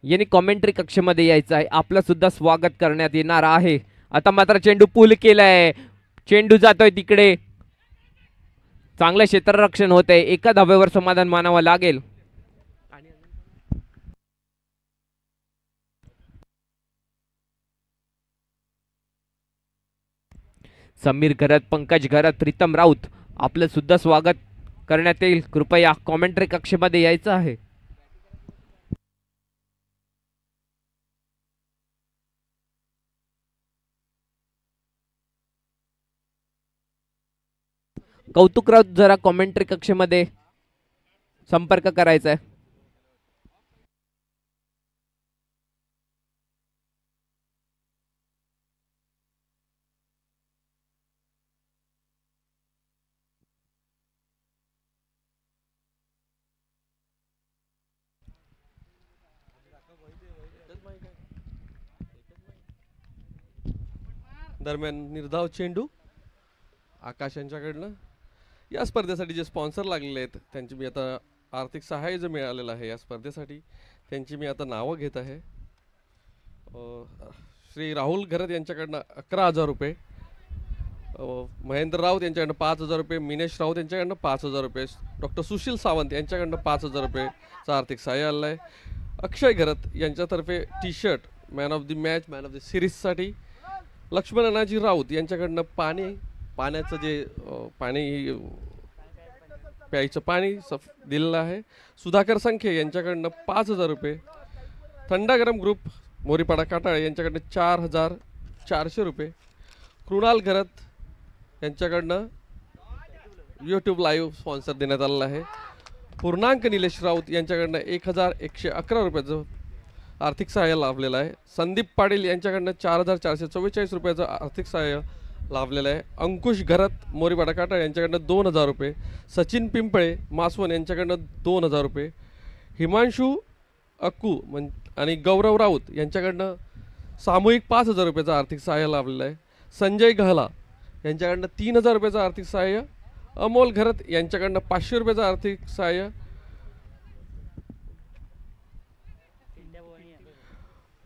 यांनी कॉमेंट्री कक्षामध्ये यायचं आहे. आपलं सुद्धा स्वागत करण्यात येणार आहे. आता मात्र चेंडू पूल केलाय. चेंडू जातोय तिकडे. चांगलं क्षेत्ररक्षण होत आहे. एका धाब्यावर समाधान मानावं लागेल. समीर घरत, पंकज घरत, प्रीतम राऊत आपलं सुद्धा स्वागत करण्यात येईल. कृपया कॉमेंट्री कक्षेमध्ये यायचं आहे. कौतुक राऊत जरा कॉमेंट्री कक्षेमध्ये संपर्क करायचा आहे. दरम्यान निर्धाव चेंडू आकाश यांच्याकडनं. या स्पर्धेसाठी जे स्पॉन्सर लागलेले आहेत त्यांची मी आता आर्थिक सहाय्य जे मिळालेलं आहे या स्पर्धेसाठी त्यांची मी आता नावं घेत आहे. श्री राहुल घरत यांच्याकडनं 11,000 रुपये, महेंद्र राऊत यांच्याकडनं 5,000 रुपये, मिनेश राऊत यांच्याकडनं 5,000 रुपये, डॉक्टर सुशील सावंत यांच्याकडनं 5,000 रुपयेचं आर्थिक सहाय्य आलं आहे. अक्षय घरत यांच्यातर्फे T shirt man of the match, man of the सिरीजसाठी. लक्ष्मण अनाजी राऊत यांच्याकडनं पाण्याचं जे पाणी प्यायचं पाणी दिलेलं आहे. सुधाकर संखे यांच्याकडनं 5,000 रुपये. थंडागरम ग्रुप मोरीपाडा काटाळे यांच्याकडनं 4,400 रुपये. कृणाल घरत यांच्याकडनं यूट्यूब लाईव्ह स्पॉन्सर देण्यात आलेला आहे. पूर्णांक निलेश राऊत यांच्याकडनं 1,111 रुपयाचं आर्थिक सहाय्य लाभलेलं आहे. संदीप पाटील यांच्याकडनं 4,444 रुपयाचं आर्थिक सहाय्य लाभलेला आहे. अंकुश घरत मोरीपाडा काटाळ यांच्याकडनं 2,000 रुपये. सचिन पिंपळे मासवण यांच्याकडनं 2,000 रुपये. हिमांशू अक्कू आणि गौरव राऊत यांच्याकडनं सामूहिक 5,000 रुपयाचं आर्थिक सहाय्य लाभलेलं आहे. संजय गहला यांच्याकडनं 3,000 रुपयाचं आर्थिक सहाय्य. अमोल घरत यांच्याकडनं 500 रुपयाचं आर्थिक सहाय्य.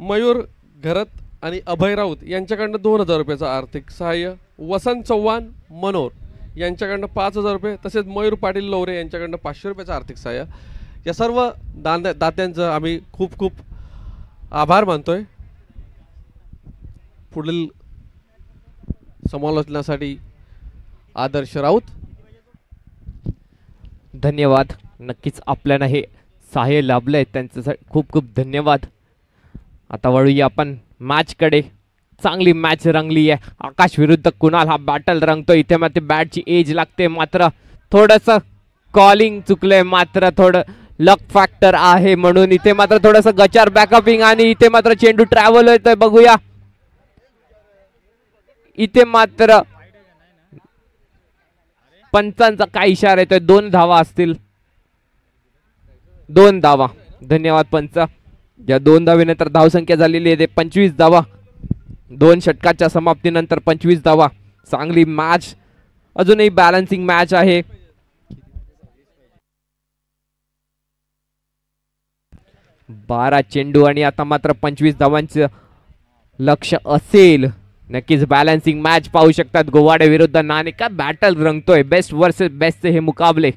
मयूर घरत आणि अभय राऊत यांच्याकडनं 2,000 रुपयाचं आर्थिक सहाय्य. वसंत चव्हाण मनोर यांच्याकडनं 5,000 रुपये. तसेच मयूर पाटील लवरे यांच्याकडनं 500 रुपयाचं आर्थिक सहाय्य. या सर्व दात्यांचं आम्ही खूप खूप आभार मानतोय. पुढील समालोचनासाठी आदर्श राऊत. धन्यवाद. नक्कीच आपल्याला हे सहाय्य लाभलंय त्यांच्यासाठी खूप खूप धन्यवाद. आता वळूया आपण मॅचकडे. चांगली मॅच रंगली आहे. आकाश विरुद्ध कुणाल हा बॅटल रंगतो. इथे मात्र बॅटची एज लागते. मात्र थोडंसं कॉलिंग चुकलंय. मात्र थोडं लक फॅक्टर आहे म्हणून इथे मात्र थोडंसं गचार बॅकअपिंग आणि इथे मात्र चेंडू ट्रॅव्हल होतोय. बघूया इथे मात्र पंचांचा काय इशारा येतोय. 2 धावा असतील. 2 धावा. धन्यवाद पंच. या 2 धावेनंतर धावसंख्या झालेली आहे 25 धावा. 2 षटकाच्या समाप्तीनंतर 25 धावा. चांगली मॅच. अजूनही बॅलन्सिंग मॅच आहे. बारा चेंडू आणि आता मात्र 25 धावांचं लक्ष असेल. नक्कीच बॅलन्सिंग मॅच पाहू शकतात. गोवाडे विरुद्ध नाणे का बॅटल रंगतोय. बेस्ट वर्सेस बेस्ट हे मुकाबले.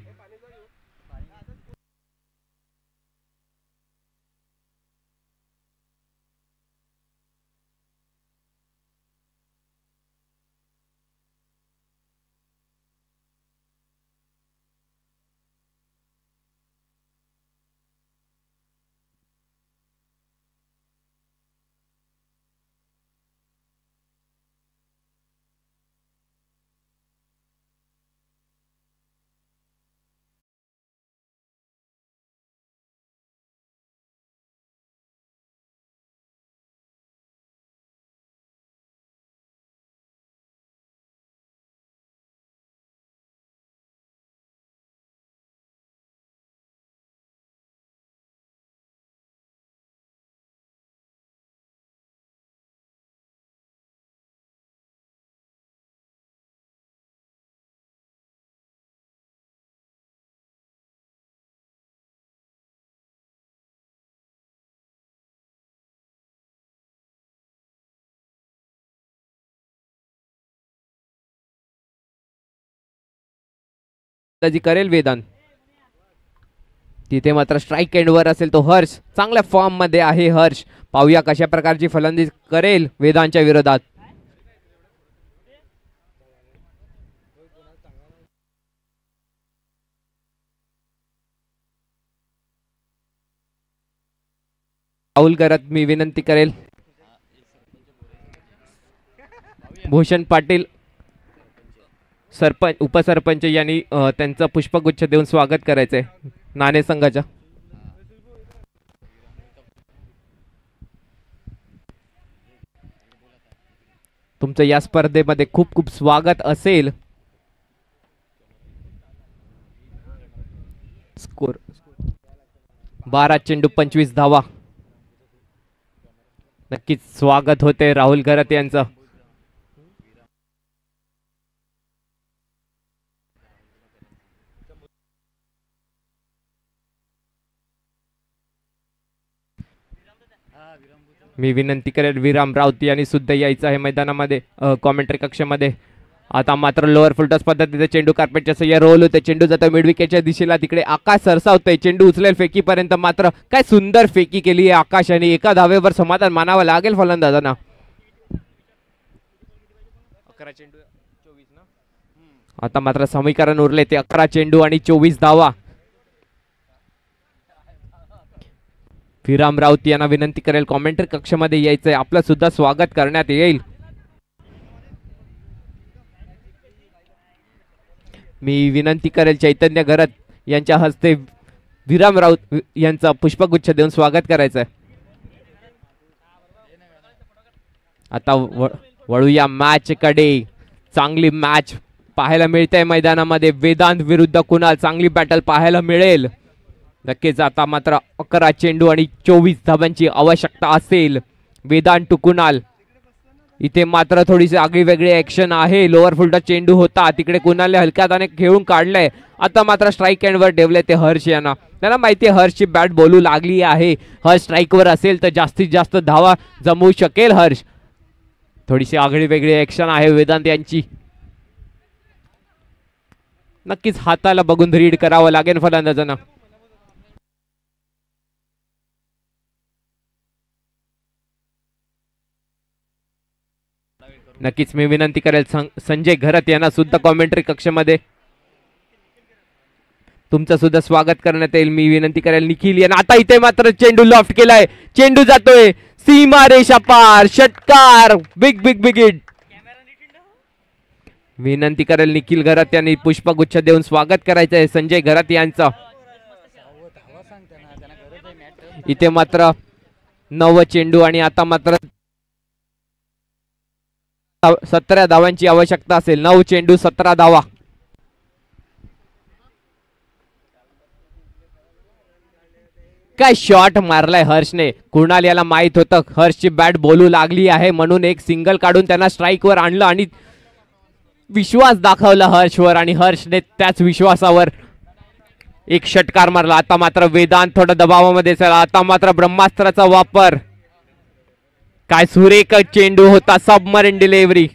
करेल वेदांत. तिथे मात्र स्ट्राईक एंडवर असेल तो हर्ष. चांगल्या फॉर्म मध्ये आहे हर्ष. पाहूया कशा प्रकारची फलंदाजी करेल वेदांच्या विरोधात. राहुल करत मी विनंती करेल. भूषण पाटील सरपंच उपसरपंच यांनी त्यांचं पुष्पगुच्छ देऊन स्वागत करायचंय नाणे संघाच्या. तुमचं या स्पर्धेमध्ये खूप खूप स्वागत असेल. स्कोर 12 चेंडू 25 धावा. नक्कीच स्वागत होते राहुल घरत यांचं. मी विनंती करेल विराम राऊत यांनी सुद्धा यायचं आहे मैदानामध्ये कॉमेंट्री कक्षामध्ये. आता मात्र लोअर फुलटॉस पद्धतीने चेंडू कार्पेटच्या सह्या रोल होते. चेंडू जातो मिड विकेटच्या दिशेला. तिकडे आकाश सरसावतोय. चेंडू उचलेल फेकीपर्यंत. मात्र काय सुंदर फेकी केली आहे आकाश आणि एका धावेवर समाधान मानावं लागेल फलंदाजांना. 11 चेंडू 24 ना. आता मात्र समीकरण उरले ते 11 चेंडू आणि 24 धावा. विराम राऊत यांना विनंती करेल कॉमेंट्री कक्षामध्ये यायचंय. आपलं सुद्धा स्वागत करण्यात येईल. मी विनंती करेल चैतन्य घरत यांच्या हस्ते विराम राऊत यांचा पुष्पगुच्छ देऊन स्वागत करायचंय. आता वळूया मॅच कडे. चांगली मॅच पाहायला मिळते मैदानामध्ये. वेदांत विरुद्ध कुणाल, चांगली बॅटल पाहायला मिळेल नक्कीच. आता मात्र 11 चेंडू आणि 24 धावांची आवश्यकता असेल. वेदांत टू कुणाल. इथे मात्र थोडीशी आगळी वेगळी ऍक्शन आहे. लोअर फुलटा चेंडू होता, तिकडे कुणालने हलक्या हाताने खेळून काढलंय. आता मात्र स्ट्राईक एंडवर ठेवले ते हर्ष यांना. त्यांना माहिती आहे हर्षची बॅट बोलू लागली आहे. हर्ष स्ट्राईकवर असेल तर जास्तीत जास्त धावा जमवू शकेल हर्ष. थोडीशी आगळी वेगळी ऍक्शन आहे वेदांत यांची. नक्कीच हाताला बघून रीड करावं लागेल फलंदाजांना. नक्कीच मी विनंती करेल संजय घरत यांना सुद्धा कॉमेंट्री कक्षामध्ये तुमचं सुद्धा स्वागत करण्यात येईल. मी विनंती करेल निखिल यांना. आता इथे मात्र चेंडू लॉफ्ट केलाय, चेंडू जातोय सीमा रेषा पार, षटकार, बिग बिग बिग हिट. विनंती करेल निखिल घरत यांनी पुष्पगुच्छ देऊन स्वागत करायचं आहे संजय घरत यांचं. इथे मात्र 9 चेंडू आणि आता मात्र 17 धावांची आवश्यकता असेल. 9 चेंडू 17 धावा. काय शॉट मारलाय हर्षने. कुणाल याला माहित होतं हर्षची बॅट बोलू लागली आहे म्हणून एक सिंगल काढून त्यांना स्ट्राईकवर आणलं आणि विश्वास दाखवला हर्षवर आणि हर्षने त्याच विश्वासावर एक षटकार मारला. आता मात्र वेदांत थोडा दबावामध्ये चला. आता मात्र ब्रह्मास्त्राचा वापर. काय सुरेख चेंडू होता, सबमरीन डिलिव्हरी.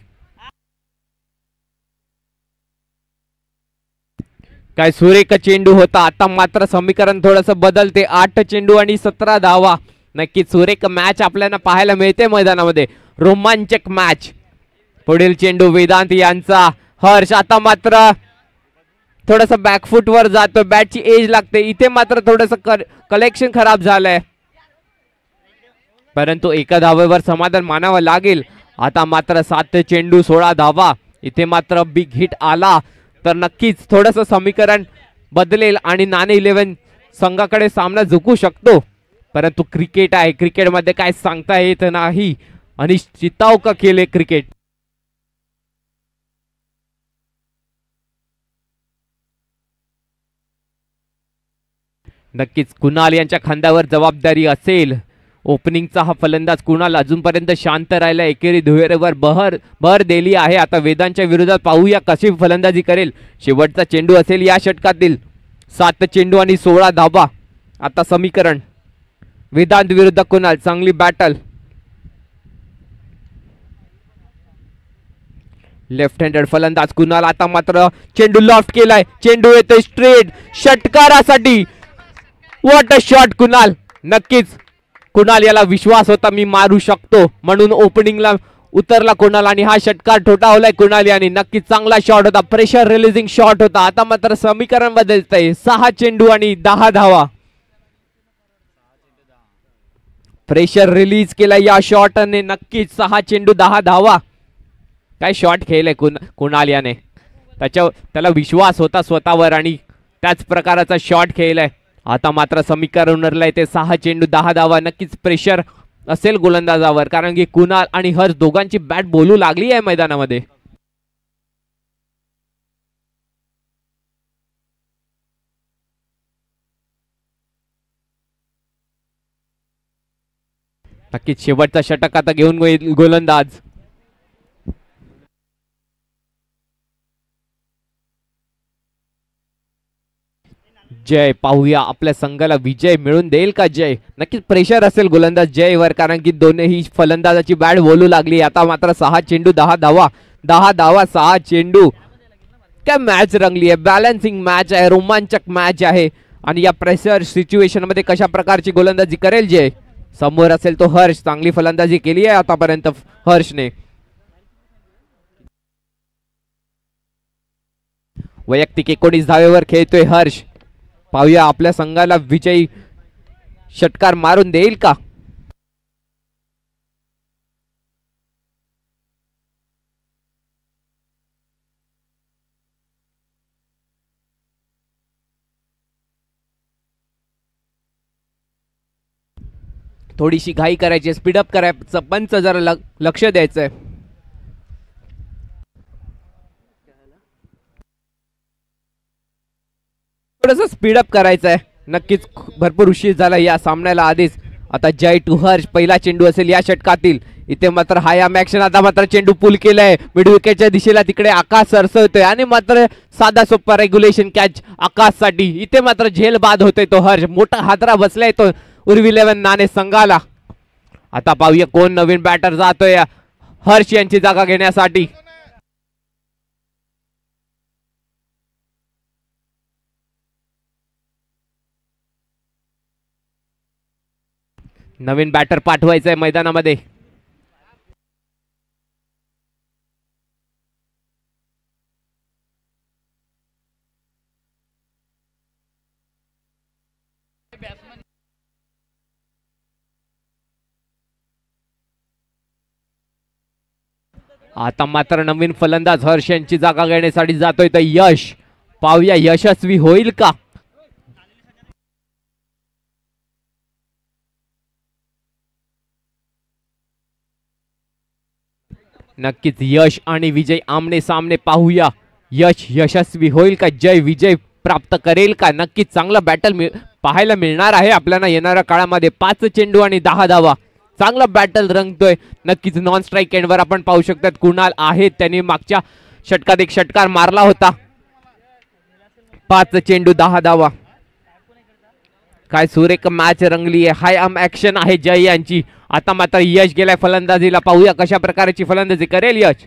काय सुरेख चेंडू होता. आता मात्र समीकरण थोडस बदलते. 8 चेंडू आणि 17 धावा. नक्कीच सुरेख मॅच आपल्याला पाहायला मिळते मैदानामध्ये. रोमांचक मॅच. पुढील चेंडू वेदांत यांचा. हर्ष आता मात्र थोडस बॅकफुट वर जातो, बॅटची एज लागते. इथे मात्र थोडस कलेक्शन खराब झालंय परंतु एका धावेवर समाधान मानावं लागेल. आता मात्र 7 चेंडू 16 धावा. इथे मात्र बिग हिट आला तर नक्कीच थोडस समीकरण बदलेल आणि नाणे 11 संघाकडे सामना झुकू शकतो. परंतु क्रिकेट आहे, क्रिकेटमध्ये काय सांगता येत नाही. आणि चिताव का केले क्रिकेट. नक्कीच कुणाल यांच्या खांद्यावर जबाबदारी असेल. ओपनिंगचा हा फलंदाज कुणाल अजूनपर्यंत शांत राहिला. एकेरी दुहेरीवर भर दिली आहे. आता वेदांच्या विरोधात पाहूया कशी फलंदाजी करेल. शेवटचा चेंडू असेल या षटकातील. 7 चेंडू आणि 16 धावा. आता समीकरण वेदांत विरुद्ध कुणाल, चांगली बॅटल. लेफ्ट हँडेड फलंदाज कुणाल. आता मात्र चेंडू लॉफ्ट केलाय, चेंडू येतोय स्ट्रेट षटकारासाठी. What a shot Kunal. नक्कीच कुणाल याला विश्वास होता मी मारू शकतो म्हणून ओपनिंगला उतरला कुणाल आणि हा षटकार ठोठावलाय कुणाल यांनी. नक्कीच चांगला शॉट होता, प्रेशर रिलीजिंग शॉट होता. आता मात्र समीकरण बदलतंय. 6 चेंडू आणि 10 धावा. प्रेशर रिलीज केला या शॉटने. नक्कीच 6 चेंडू 10 धावा. काय शॉट खेळले कुणाल याने. त्याला विश्वास होता स्वतःवर आणि त्याच प्रकाराचा शॉट खेळलाय. आता मात्र समीकरण उरलंय ते 6 चेंडू 10 धावा. नक्कीच प्रेशर असेल गोलंदाजावर कारण की कुणाल आणि हर्ष दोघांची बॅट बोलू लागली आहे मैदानामध्ये. नक्कीच शेवटचा षटक आता घेऊन गोलंदाज. जय, पाहूया आपल्या संघाला विजय मिळून देईल का जय. नक्कीच प्रेशर असेल गोलंदाज जयवर कारण की दोन्ही फलंदाजाची बॅट बोलू लागली. आता मात्र 6 चेंडू 10 धावा. 10 धावा 6 चेंडू. काय मॅच रंगली आहे, बॅलन्सिंग मॅच आहे, रोमांचक मॅच आहे. आणि या प्रेशर सिच्युएशन मध्ये कशा प्रकारची गोलंदाजी करेल जय. समोर असेल तो हर्ष. चांगली फलंदाजी केली आहे आतापर्यंत हर्षने. वैयक्तिक 19 धावेवर खेळतोय हर्ष. पाहूया आपल्या संघाला विजयी षटकार मारून देईल का. थोडीशी घाई करायची, स्पीडअप करायचं, पंच जरा लक्ष द्यायचंय. थोडंसं स्पीडअप करायचं आहे. नक्कीच भरपूर उशीर झाला या सामन्याला आधीच. आता जय टू हर्ष पहिला चेंडू असेल या षटकातील. इथे मात्र हाय आम ऍक्शन. आता मात्र चेंडू पुल केलाय मिड विकेटच्या दिशेला. तिकडे आकाश सरसवतोय आणि मात्र साधा सोपा रेग्युलेशन कॅच आकाशसाठी. इथे मात्र झेल बाद होतोय तो हर्ष. मोठा हादरा बसलाय तो उर्वी 11 नाणे संघाला. आता पाहूया कोण नवीन बॅटर जातोय हर्ष यांची जागा घेण्यासाठी. नवीन बॅटर पाठवायचंय मैदानामध्ये. आता मात्र नवीन फलंदाज हर्ष यांची जागा घेण्यासाठी जातोय तर यश. पाहूया यशस्वी होईल का. नक्कीच यश आणि विजय आमने सामने. पाहूया यश यशस्वी होईल का, जय विजय प्राप्त करेल का. नक्कीच चांगला बॅटल पाहायला मिळणार आहे आपल्याला येणाऱ्या काळामध्ये. 5 चेंडू आणि 10 धावा. चांगला बॅटल रंगतोय. नक्कीच नॉन स्ट्राईक एंडवर आपण पाहू शकतात कुणाल आहेत. त्यांनी मागच्या षटकात एक षटकार मारला होता. 5 चेंडू 10 धावा. काय सुरेख मॅच रंगली आहे. हाय आम ऍक्शन आहे जय यांची. आता मात्र यश गेलाय फलंदाजीला. पाहूया कशा प्रकारची फलंदाजी करेल यश.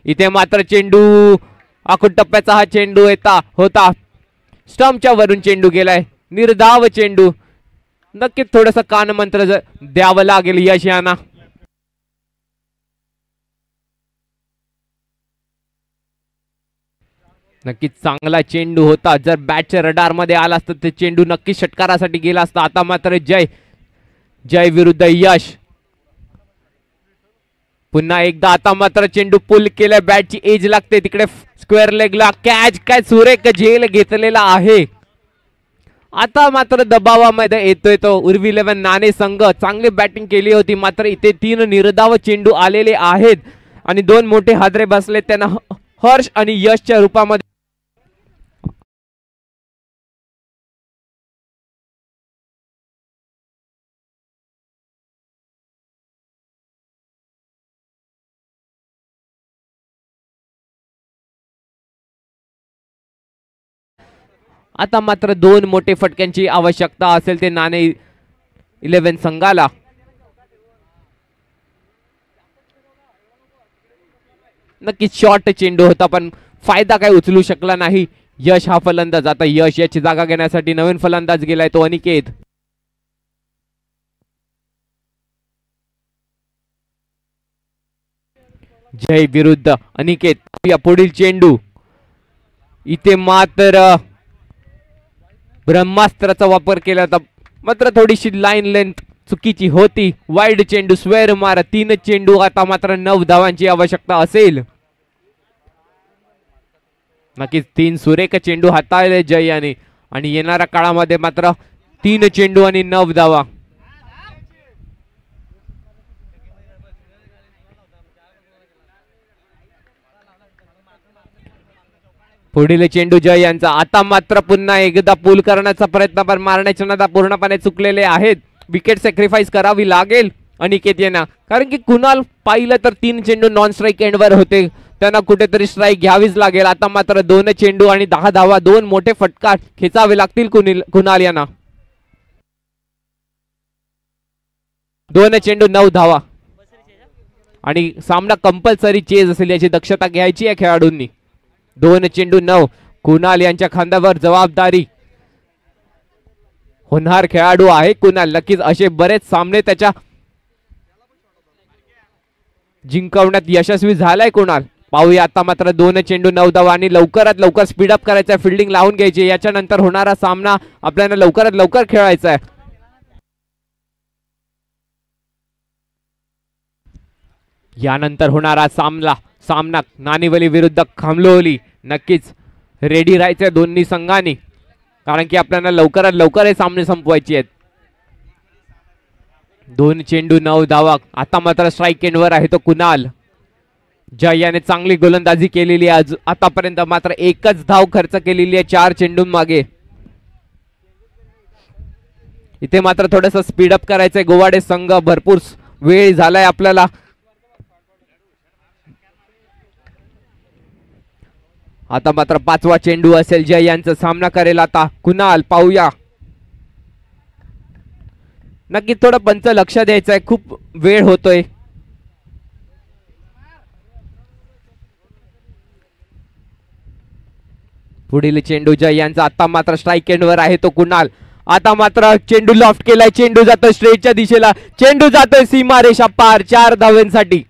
इथे मात्र चेंडू आखूड टप्प्याचा हा चेंडू होता. स्टंपच्या वरून चेंडू गेलाय. निर्धाव चेंडू. नक्कीच थोडस कानमंत्र द्यावं लागेल यश यांना. नक्कीच चांगला चेंडू होता. जर बॅटच्या रडार मध्ये आला असता ते चेंडू नक्कीच षटकारासाठी गेला असता. आता मात्र जय विरुद्ध यश. पुन्हा एकदा आता मात्र चेंडू पुल केलाय. बॅटची एज लागते तिकडे स्क्वेअर लेगला. कॅच. काय सुरेख झेल घेतलेला आहे. आता मात्र दबावामध्ये येतोय तो उर्वी 11 नाणे संघ. चांगली बॅटिंग केली होती मात्र इथे 3 निर्धाव चेंडू आलेले आहेत आणि 2 मोठे हादरे बसले त्यांना हर्ष आणि यशच्या रूपामध्ये. आता मात्र 2 मोठे फटक्यांची आवश्यकता असेल ते नाणे 11 संघाला. नक्कीच शॉर्ट चेंडू होता पण फायदा काही उचलू शकला नाही यश हा फलंदाज. आता यश याची जागा घेण्यासाठी नवीन फलंदाज गेलाय तो अनिकेत. जय विरुद्ध अनिकेत. या पुढील चेंडू. इथे मात्र ब्रह्मास्त्राचा वापर केला होता मात्र थोडीशी लाईन लेंथ चुकीची होती. वाईड चेंडू स्क्वेअर मार. 3 चेंडू. आता मात्र 9 धावांची आवश्यकता असेल. नक्कीच 3 सुरेख चेंडू हाताळले जय याने आणि येणाऱ्या काळामध्ये मात्र 3 चेंडू आणि 9 धावा. पुढील चेंडू जय यांचा. आता मात्र पुन्हा एकदा पूल करण्याचा प्रयत्न पण मारण्याच्या नादात पूर्णपणे चुकलेले आहेत. विकेट सॅक्रिफाईस करावी लागेल अनिकेत यांना कारण की कुणाल पाहिलं तर 3 चेंडू नॉन स्ट्राईक एंडवर होते. त्यांना कुठेतरी स्ट्राईक घ्यावीच लागेल. आता मात्र 2 चेंडू आणि 10 धावा. 2 मोठे फटका खेचावे लागतील कुणाल यांना. 2 चेंडू 9 धावा आणि सामना कंपल्सरी चेज असेल याची दक्षता घ्यायची आहे खेळाडूंनी. 2 चेंडू 9. कुणाल यांच्या खांद्यावर जबाबदारी. होणार खेळाडू आहे कुणाल. नक्कीच असे बरेच सामने त्याच्या जिंकवण्यात यशस्वी झालाय कुणाल. पाहूया आता मात्र 2 चेंडू 9 धावा आणि लवकरात लवकर स्पीडअप करायचा. फिल्डिंग लावून घ्यायची. याच्यानंतर होणारा सामना आपल्याला लवकरात लवकर खेळायचा आहे. यानंतर होणारा सामना नानिवली विरुद्ध खामलोली. नक्कीच रेडी राहायचं दोन्ही संघांनी कारण की आपल्याला लवकरात लवकर हे सामने संपवायचे आहेत. 2 चेंडू 9 धावा. आता मात्र स्ट्राईक एंडवर आहे तो कुणाल. जय याने चांगली गोलंदाजी केलेली आहे. आतापर्यंत मात्र एकच धाव खर्च केलेली आहे 4 चेंडूं मागे. इथे मात्र थोडस स्पीडअप करायचंय गोवाडे संघ, भरपूर वेळ झालाय आपल्याला. आता मात्र 5वा चेंडू असेल, जय यांचा सामना करेल आता कुणाल. पाहूया, नक्की थोडं पंच लक्ष द्यायचंय, खूप वेळ होतोय. पुढील चेंडू जय यांचा, आता मात्र स्ट्राईक एंडवर आहे तो कुणाल. आता मात्र चेंडू लॉफ्ट केलाय, चेंडू जातोय स्ट्रेटच्या दिशेला, चेंडू जातोय सीमारेषा पार 4 धावांसाठी.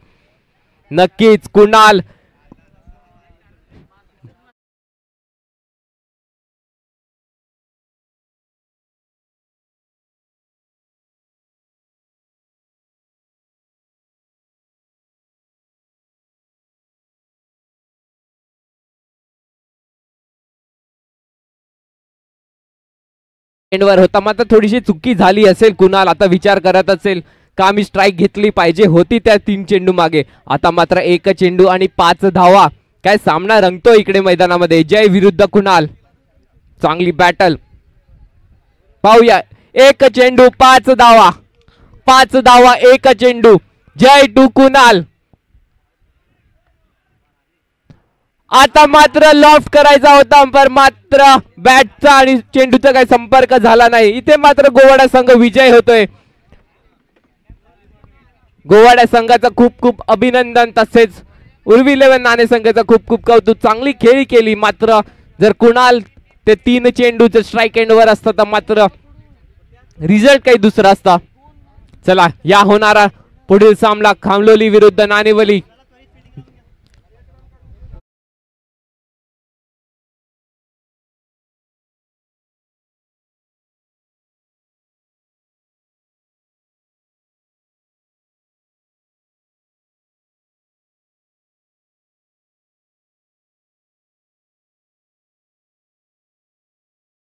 नक्कीच कुणाल एंडवर होता, मात्र थोडीशी चुकी झाली असेल. कुणाल आता विचार करत असेल का मी स्ट्राईक घेतली पाहिजे होती त्या 3 चेंडू मागे. आता मात्र 1 चेंडू आणि 5 धावा. काय सामना रंगतो इकडे मैदानामध्ये. जय विरुद्ध कुणाल, चांगली बॅटल. पाहूया, 1 चेंडू 5 धावा, 5 धावा 1 चेंडू. जय टू कुणाल. आता मात्र लॉफ्ट करायचा होता, पण मात्र बॅटचा आणि चेंडूचा काही संपर्क झाला नाही. इथे मात्र गोवाडा संघ विजय होतोय. गोवाडा संघाचं खूप खूप अभिनंदन, तसेच उर्वी 11 नाणे संघाचं खूप खूप कौतुक. चांगली खेळी केली, मात्र जर कुणाल ते 3 चेंडूचं स्ट्राईक एंडवर असतं तर मात्र रिझल्ट काही दुसरा असता. चला, या होणारा पुढील सामना खामलोली विरुद्ध नाणेवली.